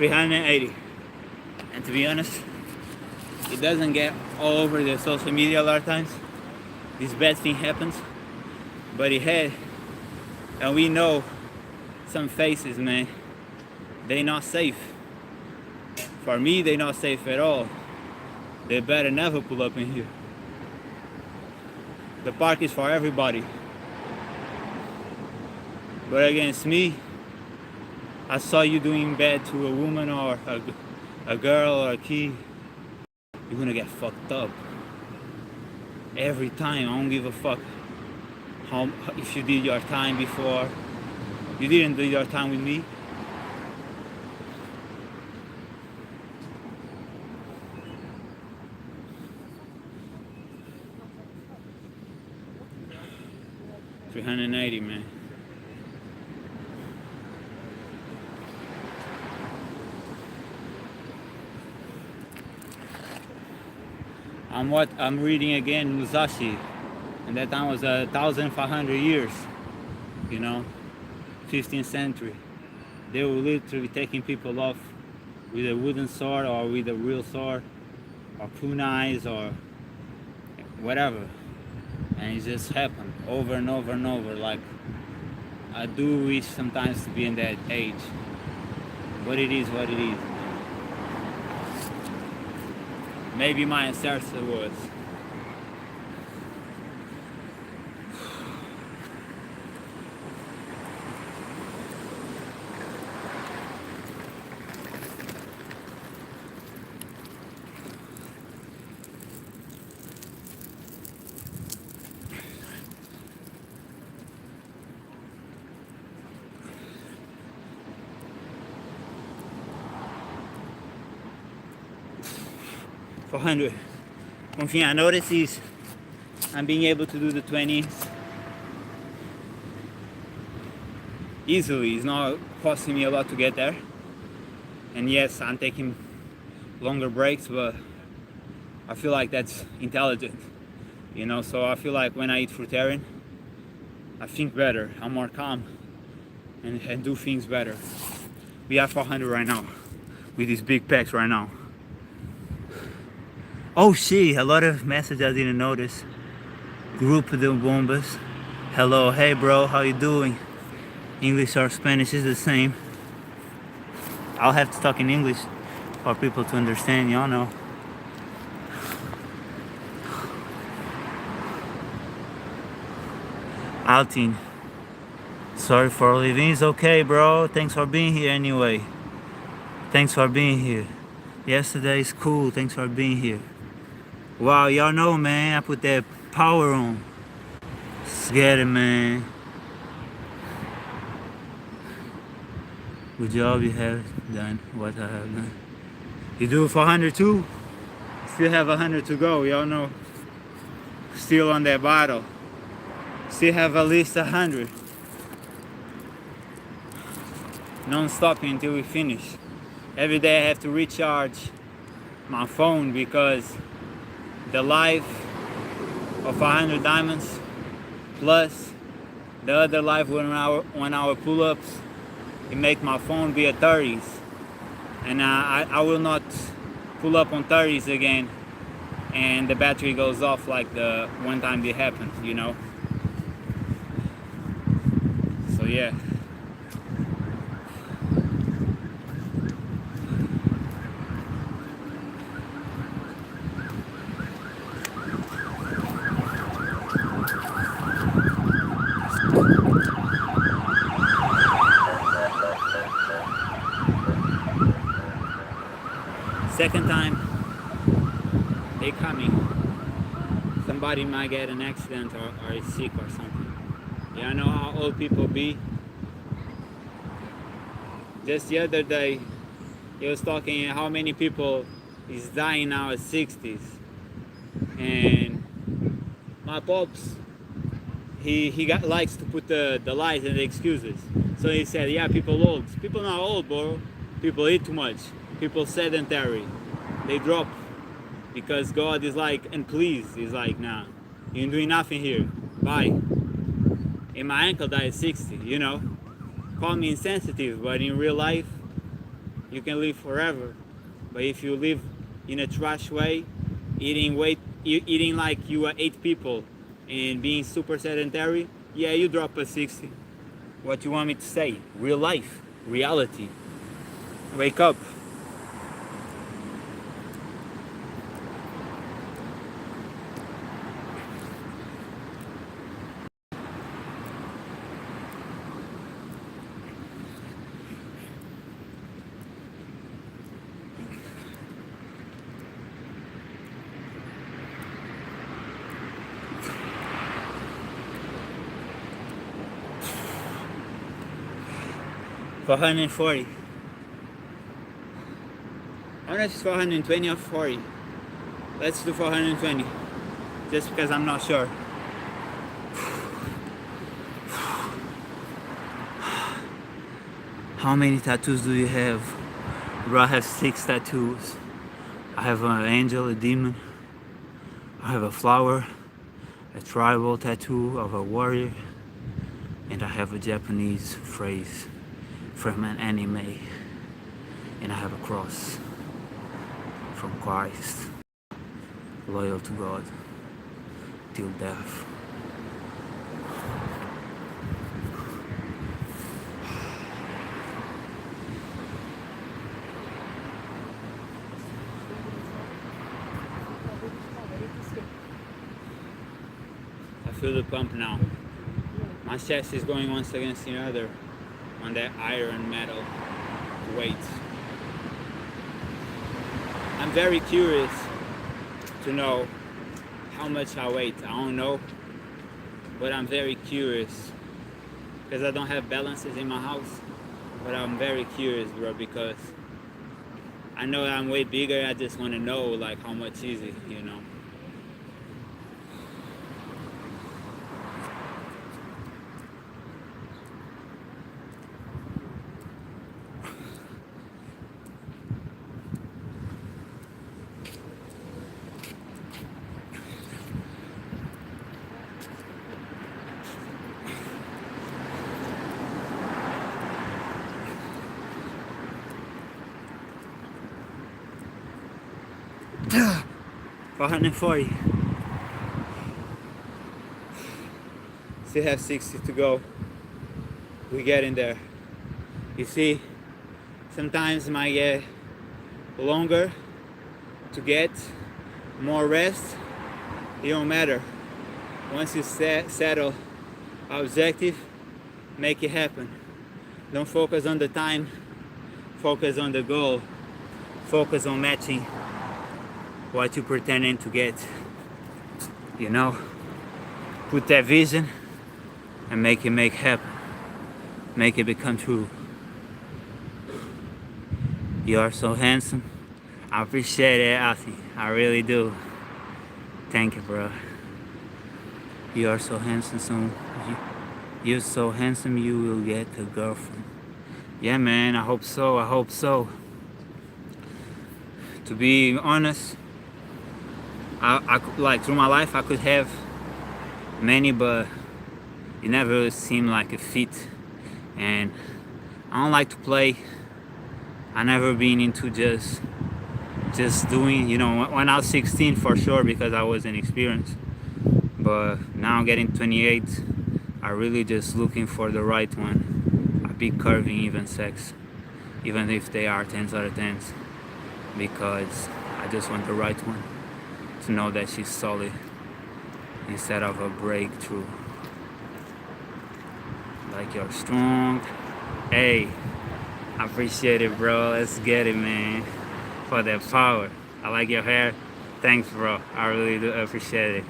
380. And to be honest, it doesn't get all over the social media a lot of times. This bad thing happens, but it had, and we know some faces, man, they not safe. For me, they not safe at all. They better never pull up in here. The park is for everybody. But against me, I saw you doing bad to a woman or a girl or a kid, you're gonna get fucked up. Every time. I don't give a fuck how, if you did your time before. You didn't do your time with me. $380, man. I'm reading again Musashi, and that time was 1,500 years, you know, 15th century. They were literally taking people off with a wooden sword or with a real sword or kunais or whatever, and it just happened over and over and over. Like, I do wish sometimes to be in that age, but it is what it is. Maybe my ancestor was. $400. One thing I noticed is I'm being able to do the 20s easily. It's not costing me a lot to get there. And yes, I'm taking longer breaks, but I feel like that's intelligent, you know. So I feel like when I eat fruitarian, I think better, I'm more calm, and do things better. We have 400 right now with these big packs right now. Oh shit, a lot of messages I didn't notice. Grupo de Bombas. Hello, hey bro, how you doing? English or Spanish is the same. I'll have to talk in English for people to understand, y'all know. Altin. Sorry for leaving. It's okay, bro. Thanks for being here anyway. Thanks for being here. Yesterday's cool. Thanks for being here. Wow, y'all know, man, I put that power on. Let's get it, man. Good job you have done what I have done. You do 400 too? Still have 100 to go, y'all know. Still on that bottle. Still have at least 100. Non-stopping until we finish. Every day I have to recharge my phone because the life of 100 diamonds plus the other life 1 hour pull-ups, it make my phone be at 30s, and I will not pull up on 30s again and the battery goes off like the one time it happened, you know. So yeah. Second time, they coming. Somebody might get an accident or is sick or something. Yeah, I know how old people be. Just the other day, he was talking how many people is dying now at 60s. And my pops, he likes to put the lies and the excuses. So he said, yeah, people old. People not old, bro. People eat too much. People sedentary. They drop because God is like, and please, he's like, nah, you ain't doing nothing here. Bye. And my uncle died at 60, you know. Call me insensitive, but in real life, you can live forever. But if you live in a trash way, eating like you are 8 people and being super sedentary, yeah, you drop a 60. What you want me to say? Real life, reality. Wake up. For 140. I don't know if it's 420 or 40. Let's do 420. Just because I'm not sure. How many tattoos do you have? Bro, I have 6 tattoos. I have an angel, a demon. I have a flower, a tribal tattoo of a warrior, and I have a Japanese phrase from an anime, and I have a cross from Christ, loyal to God till death. I feel the pump now. My chest is going once against the other on that iron metal weight. I'm very curious to know how much I weigh. I don't know, but I'm very curious because I don't have balances in my house. But I'm very curious, bro, because I know I'm way bigger. I just want to know like how much is it, you know. Duh. 440. Still have 60 to go. We get in there. You see, sometimes it might get longer to get more rest. It don't matter. Once you settle objective, make it happen. Don't focus on the time. Focus on the goal. Focus on matching what you pretending to get, you know. Put that vision and make it happen. Make it become true. You are so handsome. I appreciate it, Afi. I really do. Thank you, bro. You are so handsome. You're so handsome. You will get a girlfriend. Yeah, man. I hope so. I hope so. To be honest, I like through my life I could have many, but it never seemed like a fit. And I don't like to play. I never been into just doing, you know, when I was 16 for sure because I wasn't experienced. But now getting 28, I really just looking for the right one. I be curving even sex, even if they are 10s out of 10s, because I just want the right one. To know that she's solid instead of a breakthrough. Like you're strong. Hey, I appreciate it, bro. Let's get it, man. For that power. I like your hair. Thanks, bro. I really do appreciate it.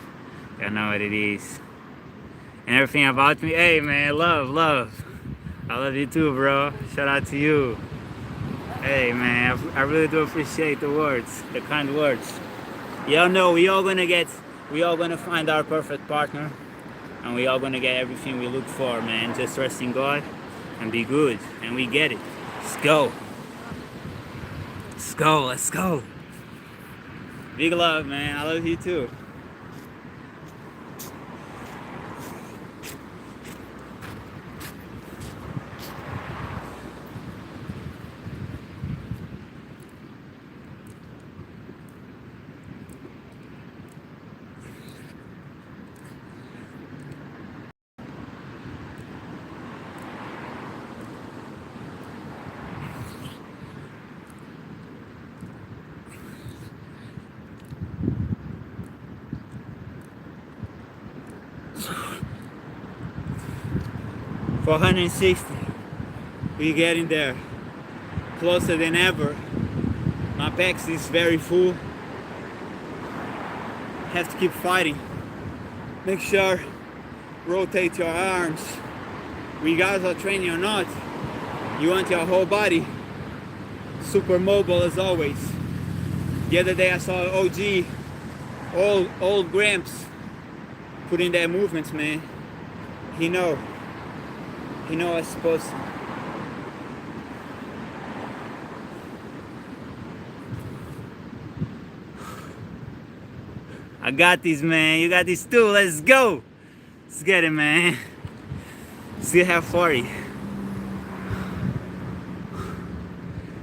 I know what it is. And everything about me. Hey, man, love. I love you too, bro. Shout out to you. Hey, man, I really do appreciate the words, the kind words. Y'all know we all gonna find our perfect partner, and we all gonna get everything we look for, man. Just trust in God and be good, and we get it. Let's go. Let's go. Big love, man. I love you too. 460. We're getting there. Closer than ever. My back is very full. Have to keep fighting. Make sure rotate your arms. Regardless of training or not, you want your whole body super mobile as always. The other day I saw OG, old Gramps, putting their movements, man. He know what's supposed to. I got this, man. You got this too. Let's go. Let's get it, man. Still have 40.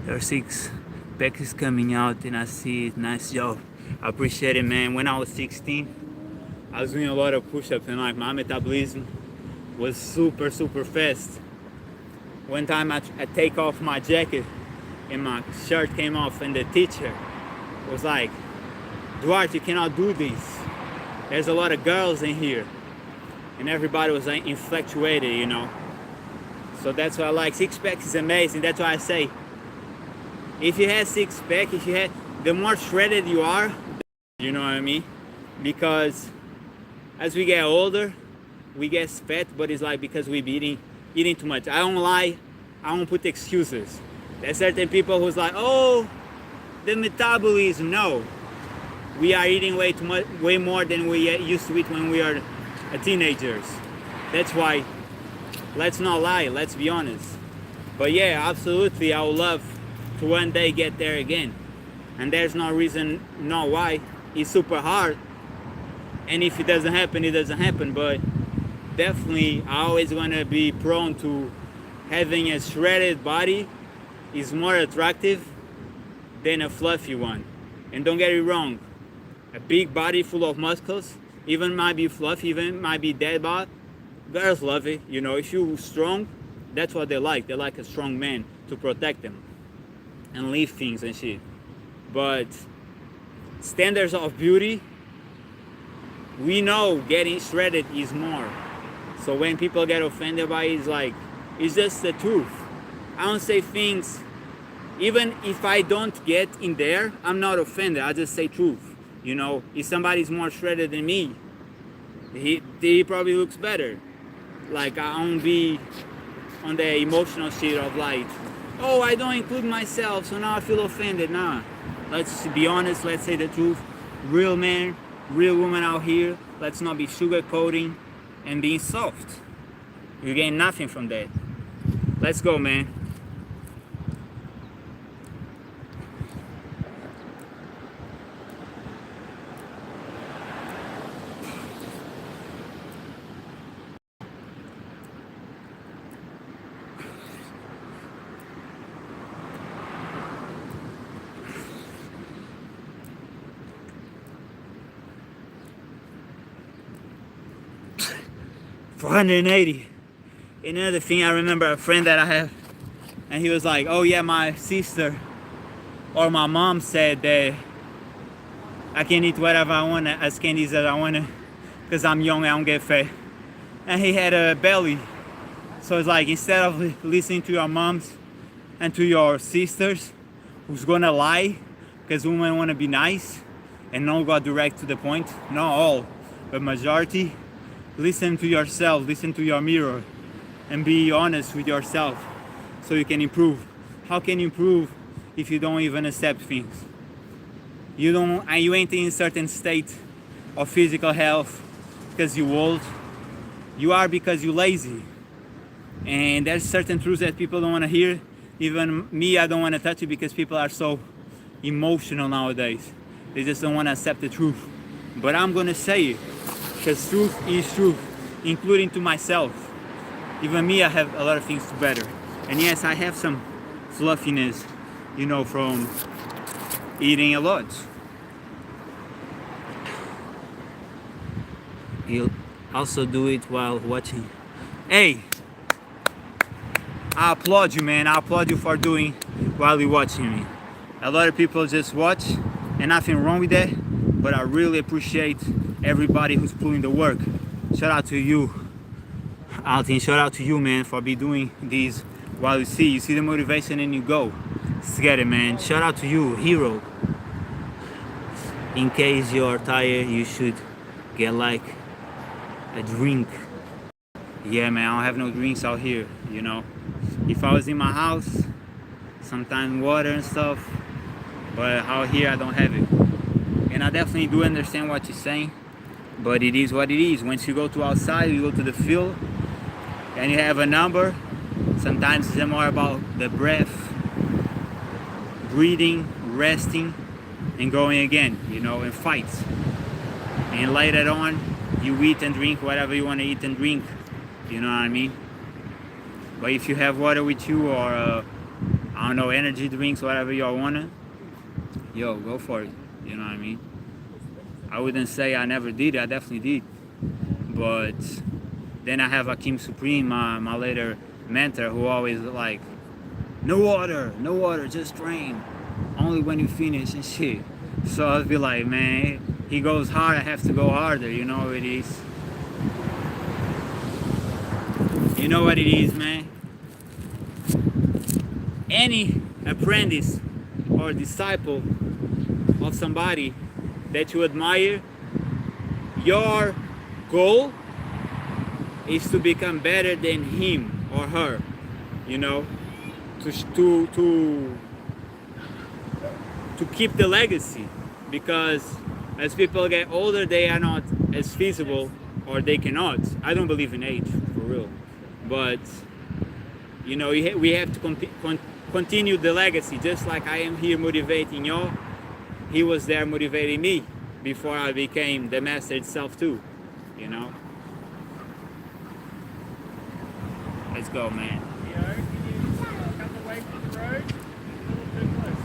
36. Back is coming out and I see it. Nice job. I appreciate it, man. When I was 16, I was doing a lot of push-ups and like my metabolism was super fast. One time I take off my jacket and my shirt came off and the teacher was like, Duarte, you cannot do this. There's a lot of girls in here. And everybody was like infatuated, you know. So that's why I like six-pack is amazing. That's why I say, if you have six-pack, the more shredded you are, you know what I mean? Because as we get older, we get fat, but it's like because we be eating too much. I don't lie, I don't put excuses. There's certain people who's like, oh, the metabolism. No. We are eating way too much, way more than we used to eat when we are teenagers. That's why, let's not lie, let's be honest. But yeah, absolutely, I would love to one day get there again. And there's no reason, no why. It's super hard. And if it doesn't happen, it doesn't happen. But definitely, I always want to be prone to having a shredded body is more attractive than a fluffy one. And don't get it wrong, a big body full of muscles, even might be fluffy, even might be dead bod, girls love it. You know, if you're strong, that's what they like. They like a strong man to protect them and lift things and shit. But standards of beauty, we know getting shredded is more. So when people get offended by it, it's like, it's just the truth. I don't say things, even if I don't get in there, I'm not offended. I just say truth. You know, if somebody's more shredded than me, he probably looks better. Like, I don't be on the emotional shit of like, oh, I don't include myself, so now I feel offended. Nah, let's be honest, let's say the truth. Real man, real woman out here, let's not be sugarcoating and being soft. You gain nothing from that. Let's go, man. $480. Another thing, I remember a friend that I have, and he was like, oh yeah, my sister or my mom said that I can eat whatever I want, as candies as I want, because I'm young, I don't get fat. And he had a belly. So it's like, instead of listening to your moms and to your sisters who's gonna lie because women want to be nice and not go direct to the point, not all, but majority, listen to yourself, listen to your mirror, and be honest with yourself so you can improve. How can you improve if you don't even accept things? You ain't in a certain state of physical health because you're old. You are because you're lazy. And there's certain truths that people don't want to hear. Even me, I don't want to touch it because people are so emotional nowadays. They just don't want to accept the truth. But I'm going to say it, because truth is truth, including to myself. Even me, I have a lot of things to better. And yes, I have some fluffiness, you know, from eating a lot. You'll also do it while watching. Hey, I applaud you, man. I applaud you for doing while you're watching me. A lot of people just watch, and nothing wrong with that, but I really appreciate everybody who's putting the work shout out to you, Altin. Shout out to you, man, for be doing these while you see the motivation and you go. Let's get it, man. Shout out to you, hero. In case you're tired, you should get like a drink. Yeah, man, I don't have no drinks out here, you know. If I was in my house, sometimes water and stuff, but out here I don't have it. And I definitely do understand what you're saying, but it is what it is. Once you go to outside, you go to the field, and you have a number, sometimes it's more about the breath, breathing, resting, and going again, you know, and fights. And later on, you eat and drink whatever you want to eat and drink, you know what I mean? But if you have water with you, or I don't know, energy drinks, whatever y'all wanna, yo, go for it, you know what I mean? I wouldn't say I never did, I definitely did. But then I have Akim Supreme, my later mentor, who always like, no water, just drain. Only when you finish and shit. So I'll be like, man, he goes hard, I have to go harder, you know what it is. You know what it is, man. Any apprentice or disciple of somebody that you admire, your goal is to become better than him or her, you know, to keep the legacy, because as people get older, they are not as feasible, or they cannot. I don't believe in age, for real, but you know, we have to continue the legacy. Just like I am here motivating y'all, he was there motivating me before I became the master itself too, you know. Let's go, man. Leo, can you come away from the road? A little too close.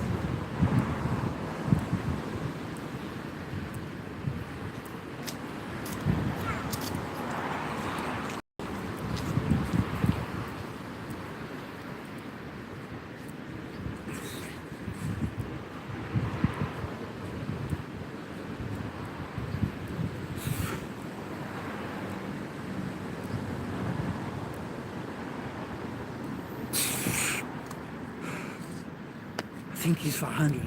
I think he's 500.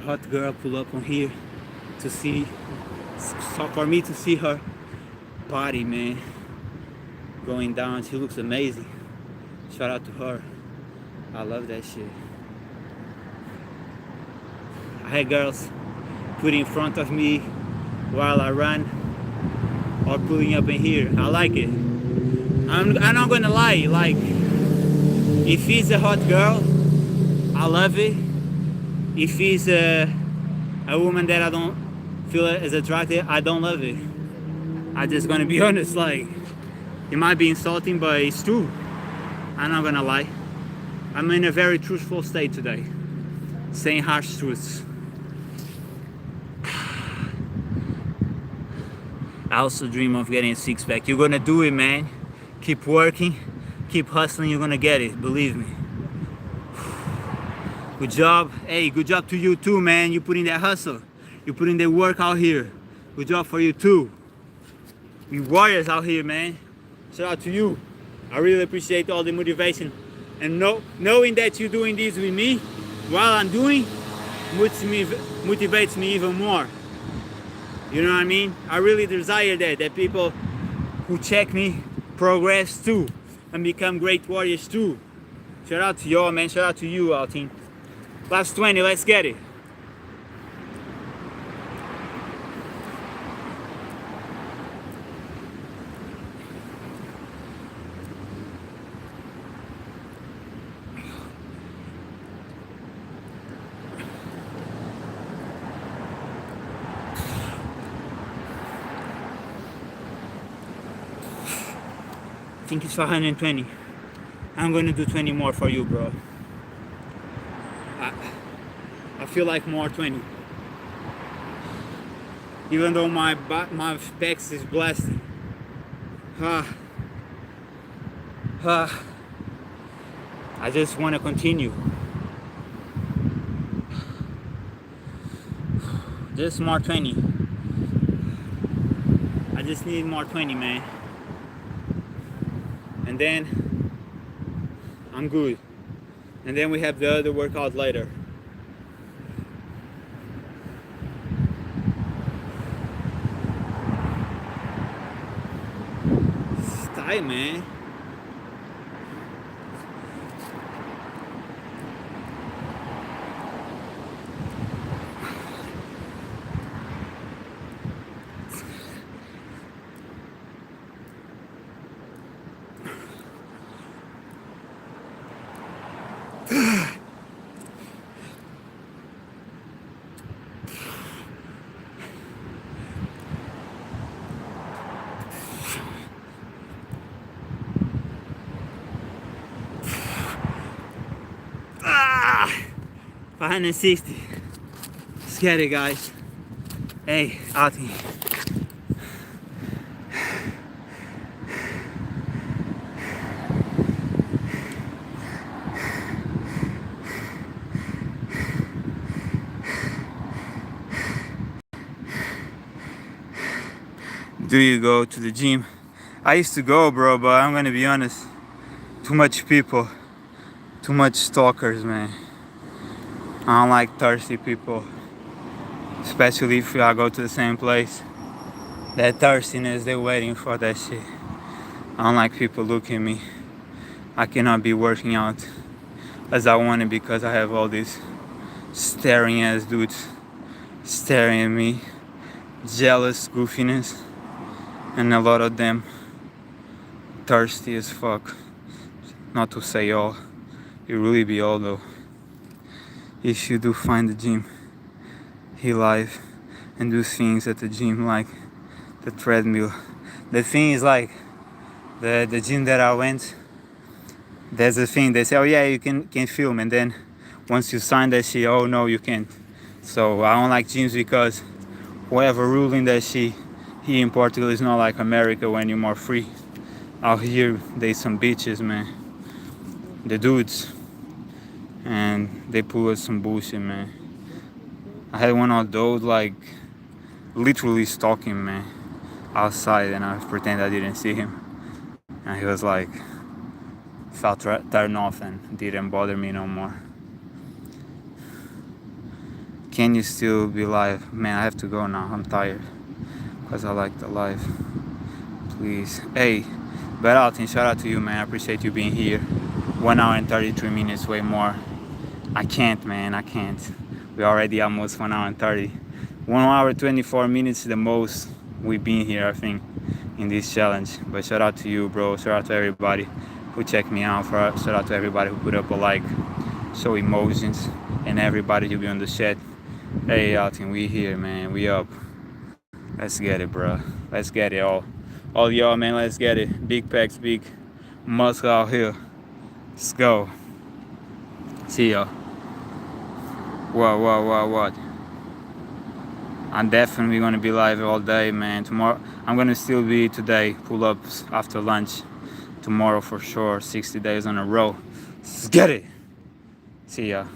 Hot girl pull up on here to see, so for me to see her body, man, going down. She looks amazing. Shout out to her. I love that shit. I had girls put in front of me while I run, or pulling up in here. I like it. I'm not gonna lie, like, if he's a hot girl, I love it. If he's a woman that I don't feel as attractive, I don't love it. I'm just gonna be honest, like, it might be insulting, but it's true. I'm not gonna lie. I'm in a very truthful state today, saying harsh truths. I also dream of getting a six-pack. You're gonna do it, man. Keep working, keep hustling, you're gonna get it, believe me. Good job. Hey, good job to you too, man. You put in that hustle. You put in the work out here. Good job for you too. We warriors out here, man. Shout out to you. I really appreciate all the motivation. And knowing that you're doing this with me while I'm doing, motivates me even more. You know what I mean? I really desire that people who check me progress too and become great warriors too. Shout out to y'all, man. Shout out to you, our team. Last 20, let's get it. I think it's 520. I'm gonna do 20 more for you, bro. I feel like more 20. Even though my pecs is blasting. I just want to continue. Just more 20. I just need more 20, man. And then I'm good. And then we have the other workout later. It's tight, man. Ah, 560. Let's get it, guys. Hey, Ati. Do you go to the gym? I used to go, bro, but I'm gonna be honest. Too much people, too much stalkers, man. I don't like thirsty people, especially if I go to the same place. That thirstiness, they're waiting for that shit. I don't like people looking at me. I cannot be working out as I want to because I have all these staring ass dudes staring at me, jealous goofiness, and a lot of them thirsty as fuck. Not to say all, you really be all though. If you do find the gym, he live and do things at the gym like the treadmill. The thing is like the gym that I went, there's a thing they say, oh yeah, you can film, and then once you sign that shit, oh no, you can't. So I don't like gyms because whoever ruling that shit here in Portugal is not like America when you're more free. Out here, they some bitches, man. The dudes. And they pull us some bullshit, man. I had one of those, like, literally stalking, man, outside, and I pretend I didn't see him. And he was like, felt turned off and didn't bother me no more. Can you still be live? Man, I have to go now. I'm tired. Because I like the live. Please. Hey, Beraltin, shout out to you, man. I appreciate you being here. 1 hour and 33 minutes, way more. I can't, man. I can't. We're already almost 1 hour and 30. 1 hour 24 minutes the most we've been here, I think, in this challenge. But shout out to you, bro. Shout out to everybody who checked me out. Shout out to everybody who put up a like, show emotions, and everybody who be on the chat. Hey, Altin, we here, man. We up. Let's get it, bro. Let's get it all y'all, man. Let's get it. Big packs, big muscle out here. Let's go. See y'all. What? I'm definitely gonna be live all day, man. Tomorrow, I'm gonna still be today. Pull-ups after lunch. Tomorrow for sure. 60 days on a row. Let's get it. See ya.